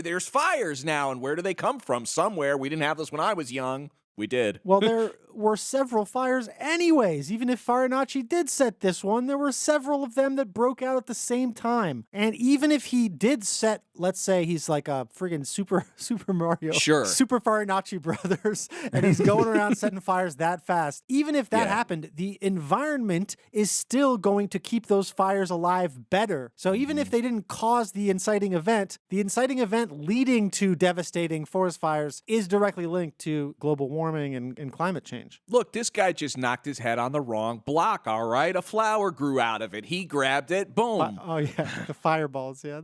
there's fires now, and where do they come from? Somewhere. We didn't have this when I was young. We did. Well, there were several fires anyways. Even if Farinacci did set this one, there were several of them that broke out at the same time. And even if he did set, let's say he's like a friggin' Super Mario. Sure. Super Farinacci brothers, and he's going around setting fires that fast. Even if that happened, the environment is still going to keep those fires alive better. So even if they didn't cause the inciting event leading to devastating forest fires is directly linked to global warming and climate change. Look, this guy just knocked his head on the wrong block, all right? A flower grew out of it. He grabbed it. Boom. Oh, yeah. The fireballs. Yeah,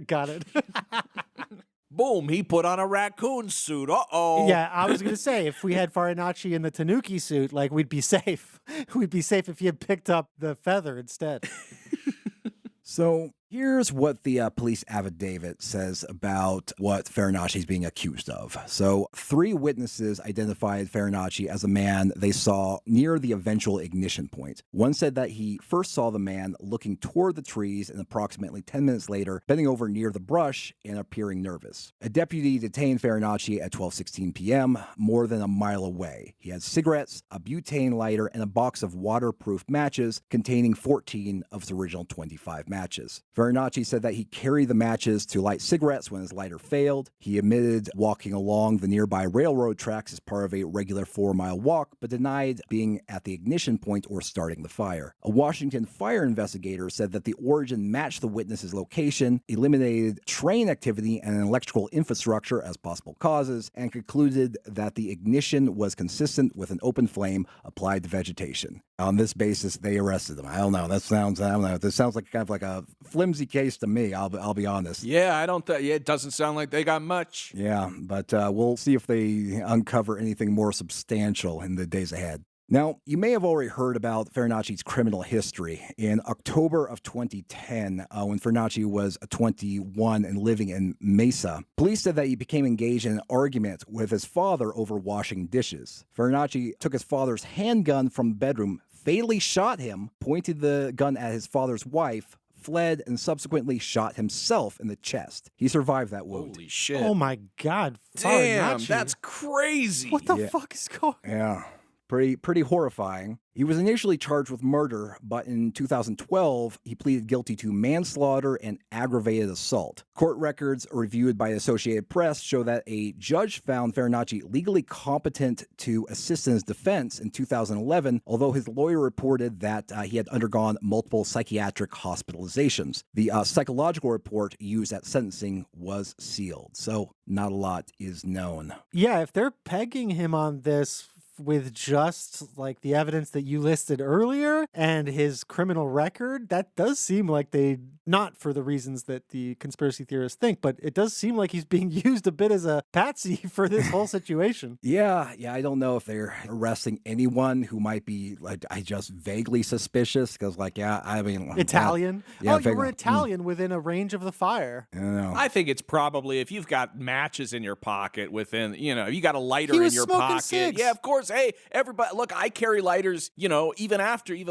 got it. Boom. He put on a raccoon suit. Uh-oh. Yeah, I was going to say, if we had Farinacci in the Tanuki suit, like, we'd be safe. We'd be safe if he had picked up the feather instead. So here's what the police affidavit says about what Farinacci is being accused of. So 3 witnesses identified Farinacci as a man they saw near the eventual ignition point. One said that he first saw the man looking toward the trees and approximately 10 minutes later bending over near the brush and appearing nervous. A deputy detained Farinacci at 12:16 p.m., more than a mile away. He had cigarettes, a butane lighter, and a box of waterproof matches containing 14 of his original 25 matches. Farinacci said that he carried the matches to light cigarettes when his lighter failed. He admitted walking along the nearby railroad tracks as part of a regular 4-mile walk, but denied being at the ignition point or starting the fire. A Washington fire investigator said that the origin matched the witness's location, eliminated train activity and electrical infrastructure as possible causes, and concluded that the ignition was consistent with an open flame applied to vegetation. On this basis, they arrested him. I don't know. This sounds like kind of like a flimsy case to me. I'll be honest. Yeah, it doesn't sound like they got much. Yeah, but we'll see if they uncover anything more substantial in the days ahead. Now, you may have already heard about Farinacci's criminal history. In October of 2010, when Farinacci was 21 and living in Mesa, police said that he became engaged in an argument with his father over washing dishes. Farinacci took his father's handgun from the bedroom, fatally shot him, pointed the gun at his father's wife, fled, and subsequently shot himself in the chest. He survived that wound. Holy shit. Oh my God. Damn, Farinacci. that's crazy. What the fuck is going on? Yeah. Pretty horrifying. He was initially charged with murder, but in 2012, he pleaded guilty to manslaughter and aggravated assault. Court records reviewed by the Associated Press show that a judge found Farinacci legally competent to assist in his defense in 2011, although his lawyer reported that he had undergone multiple psychiatric hospitalizations. The psychological report used at sentencing was sealed, so not a lot is known. Yeah, if they're pegging him on this with just like the evidence that you listed earlier and his criminal record, that does seem like they, not for the reasons that the conspiracy theorists think, but it does seem like he's being used a bit as a patsy for this whole situation. Yeah, I don't know if they're arresting anyone who might be like, I just vaguely suspicious because Italian? Yeah, you were Italian within a range of the fire. I don't know. I think it's probably if you've got matches in your pocket within, you got a lighter He in was your smoking pocket. cigs. Yeah, of course course, hey, everybody, look, I carry lighters, you know, even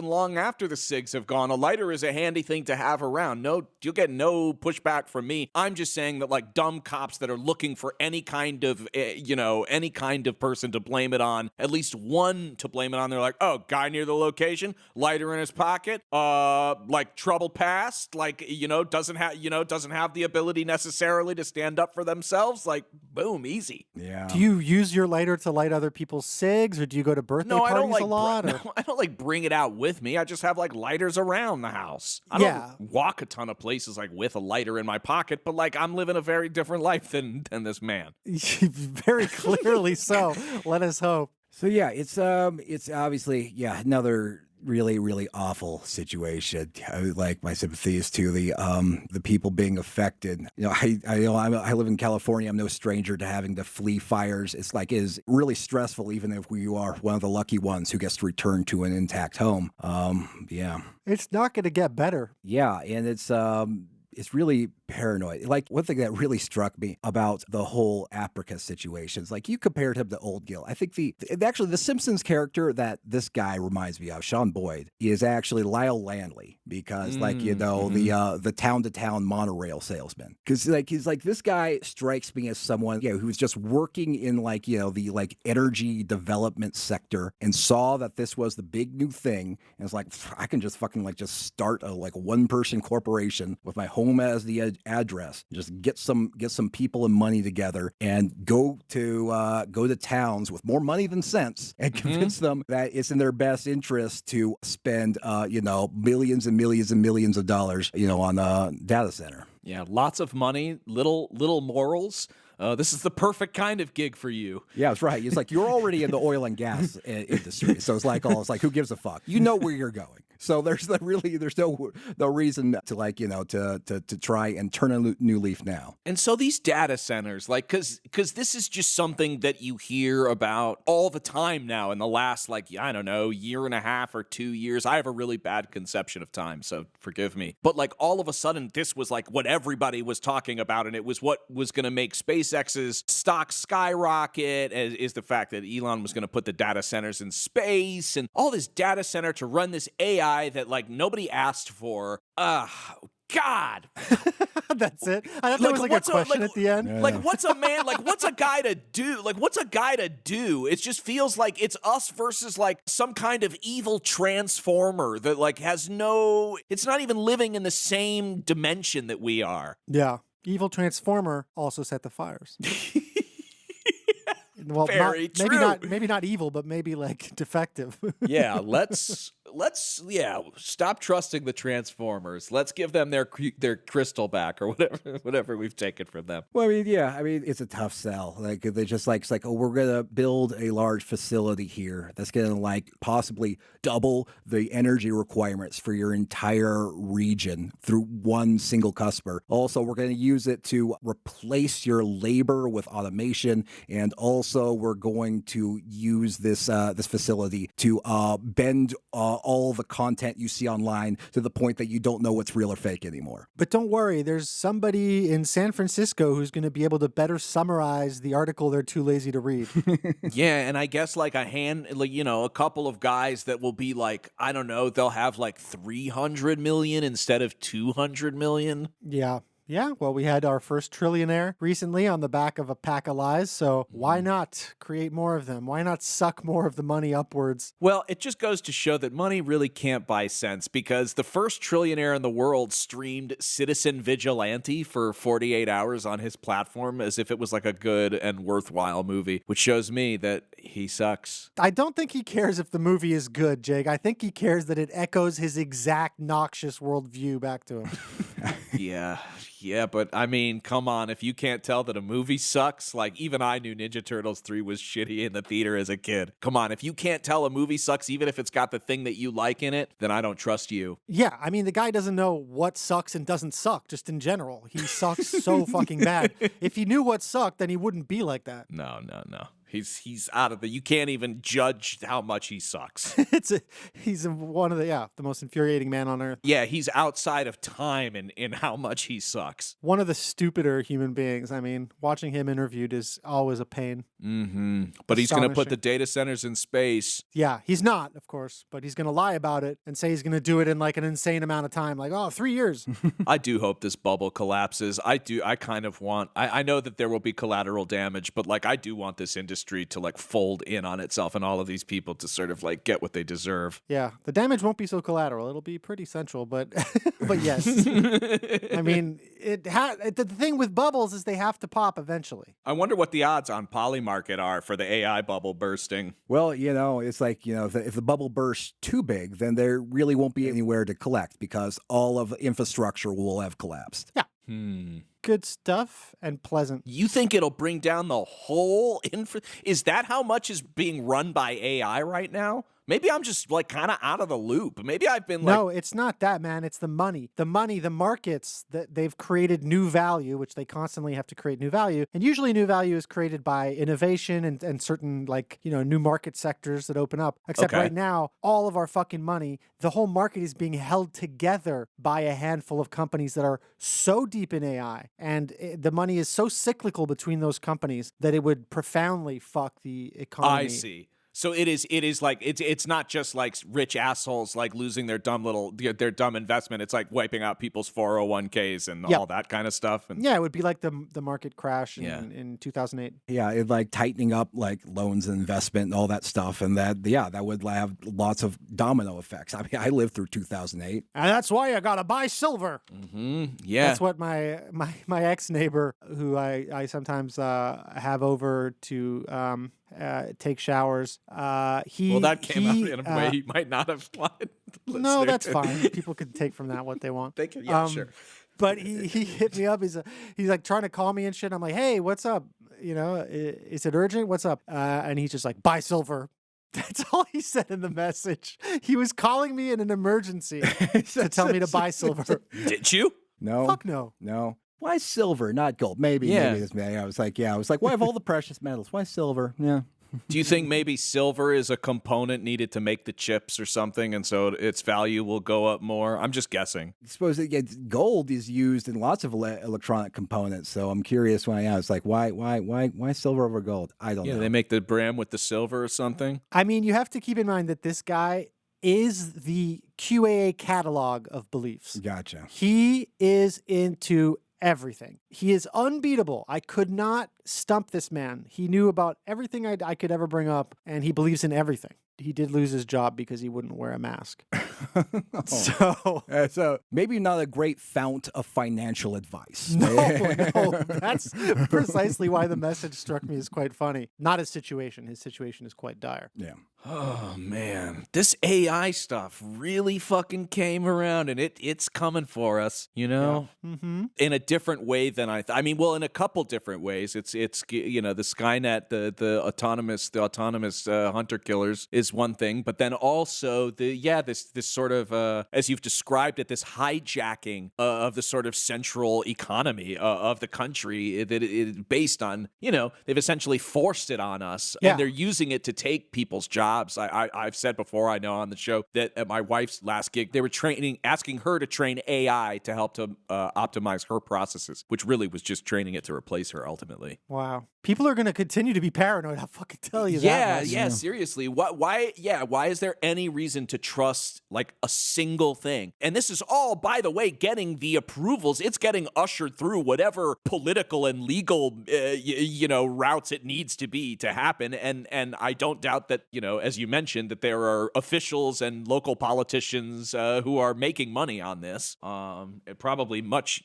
long after the cigs have gone. A lighter is a handy thing to have around. No, you'll get no pushback from me. I'm just saying that, like, dumb cops that are looking for any kind of, any kind of person to blame it on, at least one to blame it on. They're like, oh, guy near the location, lighter in his pocket, like trouble past, like, doesn't have the ability necessarily to stand up for themselves. Like, boom, easy. Yeah. Do you use your lighter to light other people's cigs, or do you go to birthday parties a lot? I don't like bring it out with me. I just have like lighters around the house. I don't walk a ton of places like with a lighter in my pocket, but like I'm living a very different life than this man. Very clearly so. Let us hope. So yeah, it's obviously another really, really awful situation. I would like my sympathies to the people being affected. I live in California. I'm no stranger to having to flee fires. It's like it is really stressful, even if you are one of the lucky ones who gets to return to an intact home. It's not going to get better. Yeah, and it's really paranoid. Like, one thing that really struck me about the whole Africa situation is, like, you compared him to Old Gil. I think the Simpsons character that this guy reminds me of, Sean Boyd, is actually Lyle Landley, because the town-to-town monorail salesman. Because he's like, this guy strikes me as someone who's just working in the energy development sector and saw that this was the big new thing and was like, I can just fucking just start a one-person corporation with my home as the address, just get some people and money together and go to towns with more money than sense and convince them that it's in their best interest to spend millions and millions and millions of dollars on a data center. Yeah, lots of money, little morals. This is the perfect kind of gig for you. Yeah, that's right. It's like you're already in the oil and gas industry, so it's like who gives a fuck? You know where you're going. So there's no reason to try and turn a new leaf now. And so these data centers, because this is just something that you hear about all the time now in the last year and a half or 2 years. I have a really bad conception of time, so forgive me. But all of a sudden, this was what everybody was talking about, and it was what was going to make SpaceX's stock skyrocket. Is the fact that Elon was going to put the data centers in space and all this data center to run this AI that nobody asked for. God. That's it. I thought there was a question at the end. What's a guy to do? What's a guy to do? It just feels like it's us versus some kind of evil transformer that has no, it's not even living in the same dimension that we are. Yeah. Evil transformer also set the fires. Well, very true. Maybe not evil, but maybe defective. Yeah, let's stop trusting the Transformers. Let's give them their crystal back or whatever we've taken from them. Well, it's a tough sell. They're just it's like, oh, we're gonna build a large facility here that's gonna possibly double the energy requirements for your entire region through one single customer. Also, we're gonna use it to replace your labor with automation, and also we're going to use this facility to bend all the content you see online to the point that you don't know what's real or fake anymore. But don't worry, there's somebody in San Francisco who's going to be able to better summarize the article they're too lazy to read. Yeah, and I guess a couple of guys that will be I don't know, they'll have 300 million instead of 200 million. Yeah. Yeah, well, we had our first trillionaire recently on the back of a pack of lies, so why not create more of them? Why not suck more of the money upwards? Well, it just goes to show that money really can't buy sense, because the first trillionaire in the world streamed Citizen Vigilante for 48 hours on his platform as if it was a good and worthwhile movie, which shows me that he sucks. I don't think he cares if the movie is good, Jake. I think he cares that it echoes his exact noxious worldview back to him. Yeah, but come on, if you can't tell that a movie sucks, even I knew Ninja Turtles 3 was shitty in the theater as a kid. Come on, if you can't tell a movie sucks, even if it's got the thing that you like in it, then I don't trust you. Yeah, the guy doesn't know what sucks and doesn't suck, just in general. He sucks so fucking bad. If he knew what sucked, then he wouldn't be like that. No. He's out of the. You can't even judge how much he sucks. He's one of the most infuriating man on earth. Yeah, he's outside of time in how much he sucks. One of the stupider human beings. I mean, watching him interviewed is always a pain. Mm-hmm. But he's going to put the data centers in space. Yeah, he's not, of course, but he's going to lie about it and say he's going to do it in like an insane amount of time, like 3 years. I do hope this bubble collapses. I kind of want. I know that there will be collateral damage, but like I do want this industry to like fold in on itself and all of these people to sort of like get what they deserve. Yeah, the damage won't be so collateral. It'll be pretty central, but but yes. I mean, the thing with bubbles is they have to pop eventually. I wonder what the odds on Polymarket are for the AI bubble bursting. Well, it's like, if the bubble bursts too big, then there really won't be anywhere to collect because all of the infrastructure will have collapsed. Yeah. Good stuff and pleasant. You think it'll bring down the whole Is that how much is being run by AI right now? Maybe I'm just like kind of out of the loop. Maybe I've been like... No, it's not that, man. It's the money. The markets, that they've created new value, which they constantly have to create new value. And usually new value is created by innovation and certain new market sectors that open up. Except right now, all of our fucking money, the whole market is being held together by a handful of companies that are so deep in AI. And the money is so cyclical between those companies that it would profoundly fuck the economy. I see. So it is like it's not just like rich assholes like losing their dumb investment. It's like wiping out people's 401ks and all that kind of stuff. And yeah, it would be like the market crash in 2008. Yeah, it like tightening up like loans and investment and all that stuff, and that would have lots of domino effects. I mean, I lived through 2008, and that's why I gotta buy silver. Mm-hmm. Yeah, that's what my ex neighbor, who I sometimes have over to take showers. That came out in a way he might not have wanted. No, that's fine. People can take from that what they want. They can, yeah, sure. But he hit me up. He's like trying to call me and shit. I'm like, hey, what's up? Is it urgent? What's up? And he's just like, buy silver. That's all he said in the message. He was calling me in an emergency to tell me to buy silver. Did you? No. Fuck no. No. Why silver, not gold? Maybe this may. I was like, why have all the precious metals? Why silver? Yeah. Do you think maybe silver is a component needed to make the chips or something, and so its value will go up more? I'm just guessing. I suppose gold is used in lots of electronic components, so I'm curious why. Yeah, it's like why silver over gold? I don't know. Yeah, they make the brim with the silver or something. I mean, you have to keep in mind that this guy is the QAA catalog of beliefs. Gotcha. He is into everything. He is unbeatable. I could not stump this man. He knew about everything I could ever bring up, and he believes in everything. He did lose his job because he wouldn't wear a mask. So maybe not a great fount of financial advice. No, that's precisely why the message struck me as quite funny. Not his situation. His situation is quite dire. Yeah. Oh, man. This AI stuff really fucking came around, and it's coming for us, Yeah. Mm-hmm. In a different way than I mean, well, in a couple different ways. It's the Skynet, the autonomous hunter killers is one thing, but then also this sort of, as you've described it, this hijacking of the sort of central economy of the country that it based on, they've essentially forced it on us, and they're using it to take people's jobs. I've said before, I know on the show, that at my wife's last gig, they were asking her to train AI to help to optimize her processes, which really was just training it to replace her ultimately. Wow. People are going to continue to be paranoid. I'll fucking tell you that. Yeah, seriously. Why is there any reason to trust like a single thing? And this is all, by the way, getting the approvals. It's getting ushered through whatever political and legal, routes it needs to be to happen. And I don't doubt that, as you mentioned, that there are officials and local politicians who are making money on this. It's probably much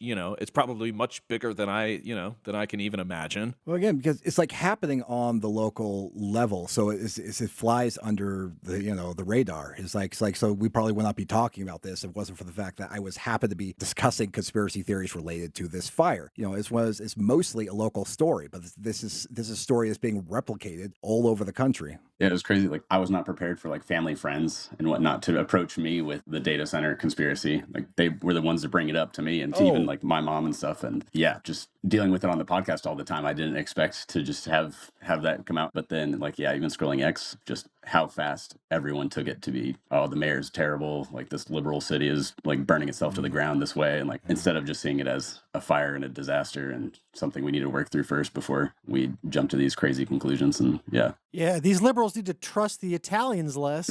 bigger than I can even imagine. Well, again, because it's like happening on the local level, so it flies under the radar. It's like so we probably would not be talking about this if it wasn't for the fact that I was happy to be discussing conspiracy theories related to this fire. It's mostly a local story, but this is a story that's being replicated all over the country. Yeah, it was crazy. Like, I was not prepared for like family, friends, and whatnot to approach me with the data center conspiracy. Like, they were the ones to bring it up to me, and to even like my mom and stuff. And yeah, just dealing with it on the podcast all the time, I didn't expect to just have that come out. But then, like, yeah, even scrolling X, just how fast everyone took it to be, oh, the mayor's terrible, like this liberal city is like burning itself to the ground this way, and like instead of just seeing it as a fire and a disaster and something we need to work through first before we jump to these crazy conclusions. And yeah, these liberals need to trust the Italians less.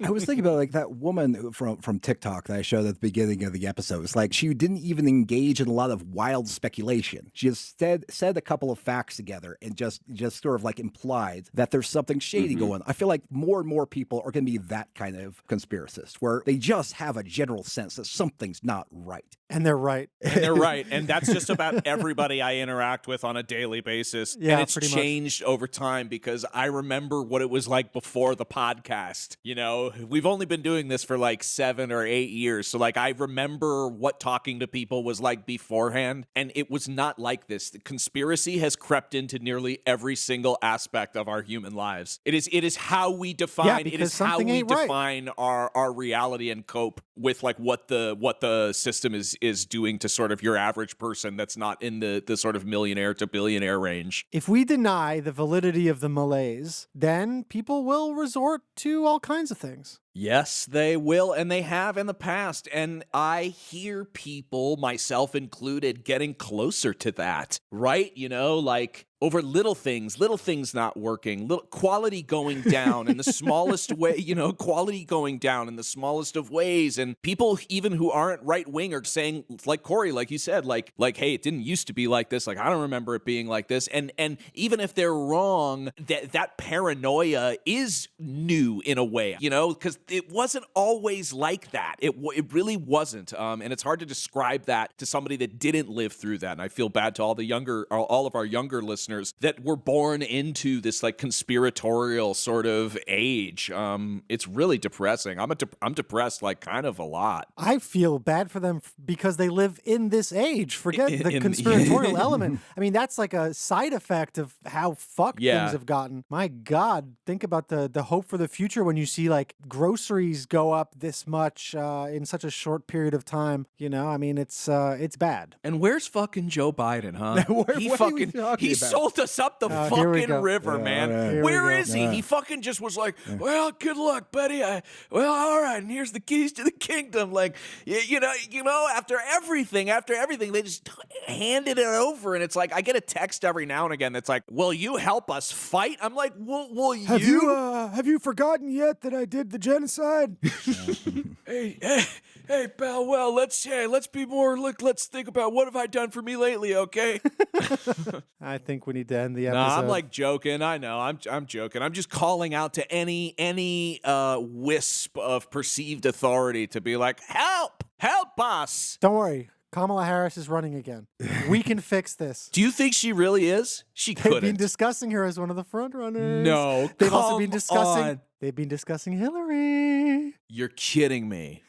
I was thinking about like that woman from TikTok that I showed at the beginning of the episode. It's like she didn't even engage in a lot of wild speculation. She just said a couple of facts together and just sort of like implied that there's something shady going on. I feel like more and more people are going to be that kind of conspiracist where they just have a general sense that something's not right. And they're right. And that's just about everybody I interact with on a daily basis. Yeah, and it's pretty changed over time because I remember what it was like before the podcast. You know, we've only been doing this for like 7 or 8 years. So like I remember what talking to people was like beforehand, and it was not like this. The conspiracy has crept into nearly every single aspect of our human lives. It is how we define define our reality and cope with like what the system is doing to sort of your average person that's not in the sort of millionaire to billionaire range. If we deny the validity of the malaise, then people will resort to all kinds of things. Yes, they will, and they have in the past, and I hear people, myself included, getting closer to that, right? You know, like over little things not working, quality going down in the smallest way, you know, quality going down in the smallest of ways, and people even who aren't right-wing are saying, like Corey, like you said, like, hey, it didn't used to be like this, like I don't remember it being like this, and even if they're wrong, that paranoia is new in a way, you know, because it wasn't always like that. It really wasn't. And it's hard to describe that to somebody that didn't live through that. And I feel bad to all of our younger listeners that were born into this like conspiratorial sort of age. It's really depressing. I'm depressed like kind of a lot. I feel bad for them because they live in this age. Forget the conspiratorial element. I mean, that's like a side effect of how fucked things have gotten. My God, think about the hope for the future when you see like groceries go up this much in such a short period of time. You know, I mean, it's bad. And where's fucking Joe Biden, huh? He sold us up the fucking river, man. Where is he? He fucking just was like, well, good luck, buddy. All right, and here's the keys to the kingdom. Like, you know, after everything, they just handed it over, and it's like I get a text every now and again that's like, "Will you help us fight?" I'm like, "Will you?" Have you forgotten yet that I did the genocide? Hey, pal. Well, let's be more. Let's think about what have I done for me lately, okay? I think we need to end the episode. No, I'm like joking. I know. I'm joking. I'm just calling out to any wisp of perceived authority to be like, help us. Don't worry. Kamala Harris is running again. We can fix this. Do you think she really is? She couldn't. They've been discussing her as one of the front runners. No, they've also been discussing. They've been discussing Hillary. You're kidding me.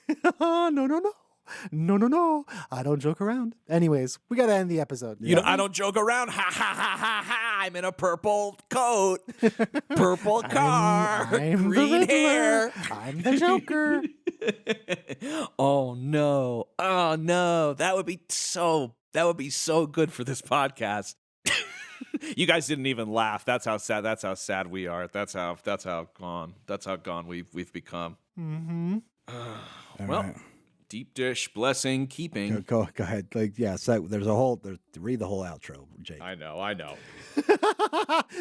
No. I don't joke around. Anyways, we got to end the episode. You know, I don't joke around. Ha, ha, ha, ha, ha. I'm in a purple coat, purple car, I'm green hair. I'm the Joker. Oh, no. That would be so good for this podcast. You guys didn't even laugh. That's how sad we are. That's how gone we've become. Mm-hmm. Well, right. Deep dish, blessing, keeping. Go ahead. Like, yeah, so read the whole outro, Jake. I know.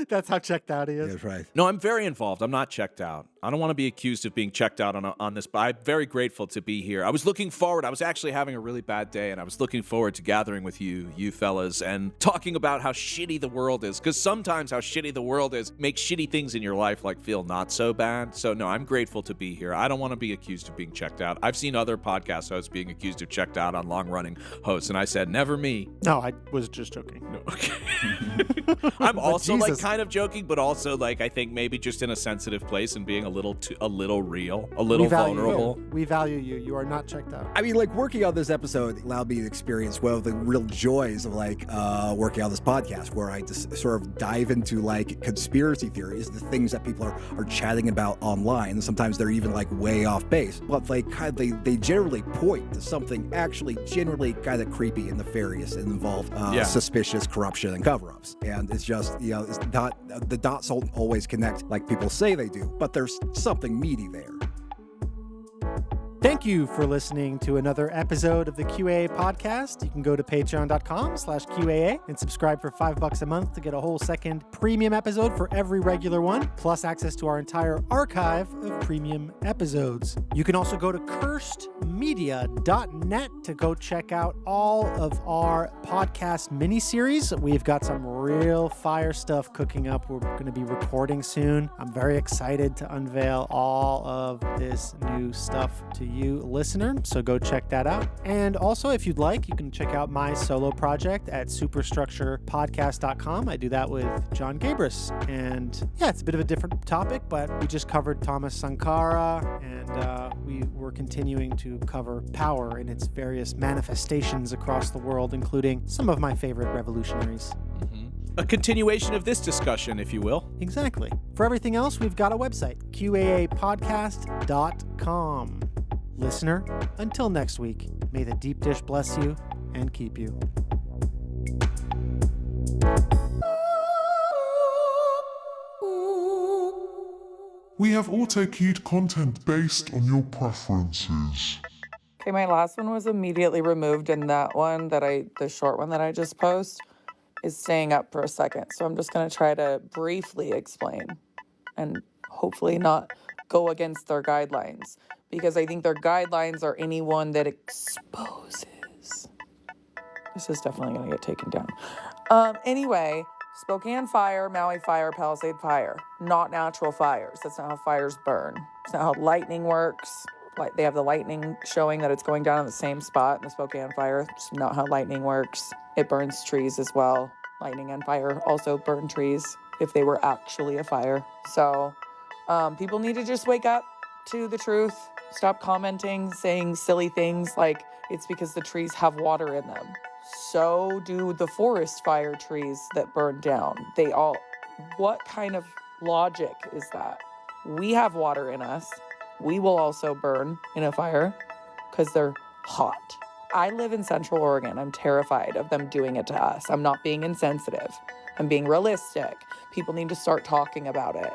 That's how checked out he is. That's right. No, I'm very involved. I'm not checked out. I don't want to be accused of being checked out on this, but I'm very grateful to be here. I was looking forward. I was actually having a really bad day, and I was looking forward to gathering with you fellas, and talking about how shitty the world is. Because sometimes how shitty the world is makes shitty things in your life like feel not so bad. So no, I'm grateful to be here. I don't want to be accused of being checked out. I've seen other podcast hosts being accused of checked out on long-running hosts, and I said, never me. No, I was just joking. No, okay. I'm also like kind of joking, but also like I think maybe just in a sensitive place and being a a little real, a little vulnerable. We value you. You are not checked out. I mean, like, working on this episode allowed me to experience one of the real joys of, like, working on this podcast, where I just sort of dive into, like, conspiracy theories, the things that people are chatting about online. And sometimes they're even, like, way off base. But they generally point to something actually generally kind of creepy and nefarious and involve suspicious corruption and cover-ups. And it's just, it's not, the dots don't always connect like people say they do, but there's something meaty there. Thank you for listening to another episode of the QAA podcast. You can go to patreon.com/QAA and subscribe for $5 a month to get a whole second premium episode for every regular one, plus access to our entire archive of premium episodes. You can also go to cursedmedia.net to go check out all of our podcast miniseries. We've got some real fire stuff cooking up. We're going to be recording soon. I'm very excited to unveil all of this new stuff to you, listener, so go check that out. And also, if you'd like, you can check out my solo project at superstructurepodcast.com. I do that with John Gabris, and yeah, it's a bit of a different topic, but we just covered Thomas Sankara, and we were continuing to cover power in its various manifestations across the world, including some of my favorite revolutionaries. A continuation of this discussion, if you will. Exactly. For everything else, we've got a website, QAApodcast.com. Listener, until next week, may the deep dish bless you and keep you. We have auto-queued content based on your preferences. Okay, my last one was immediately removed, and that one the short one that I just posted is staying up for a second. So I'm just going to try to briefly explain and hopefully not go against their guidelines, because I think their guidelines are anyone that exposes. This is definitely going to get taken down. Anyway, Spokane fire, Maui fire, Palisade fire, not natural fires. That's not how fires burn. It's not how lightning works. Like, they have the lightning showing that it's going down in the same spot in the Spokane fire. It's not how lightning works. It burns trees as well. Lightning and fire also burn trees if they were actually a fire. So people need to just wake up to the truth. Stop commenting, saying silly things like it's because the trees have water in them. So do the forest fire trees that burn down. What kind of logic is that? We have water in us. We will also burn in a fire because they're hot. I live in Central Oregon. I'm terrified of them doing it to us. I'm not being insensitive. I'm being realistic. People need to start talking about it.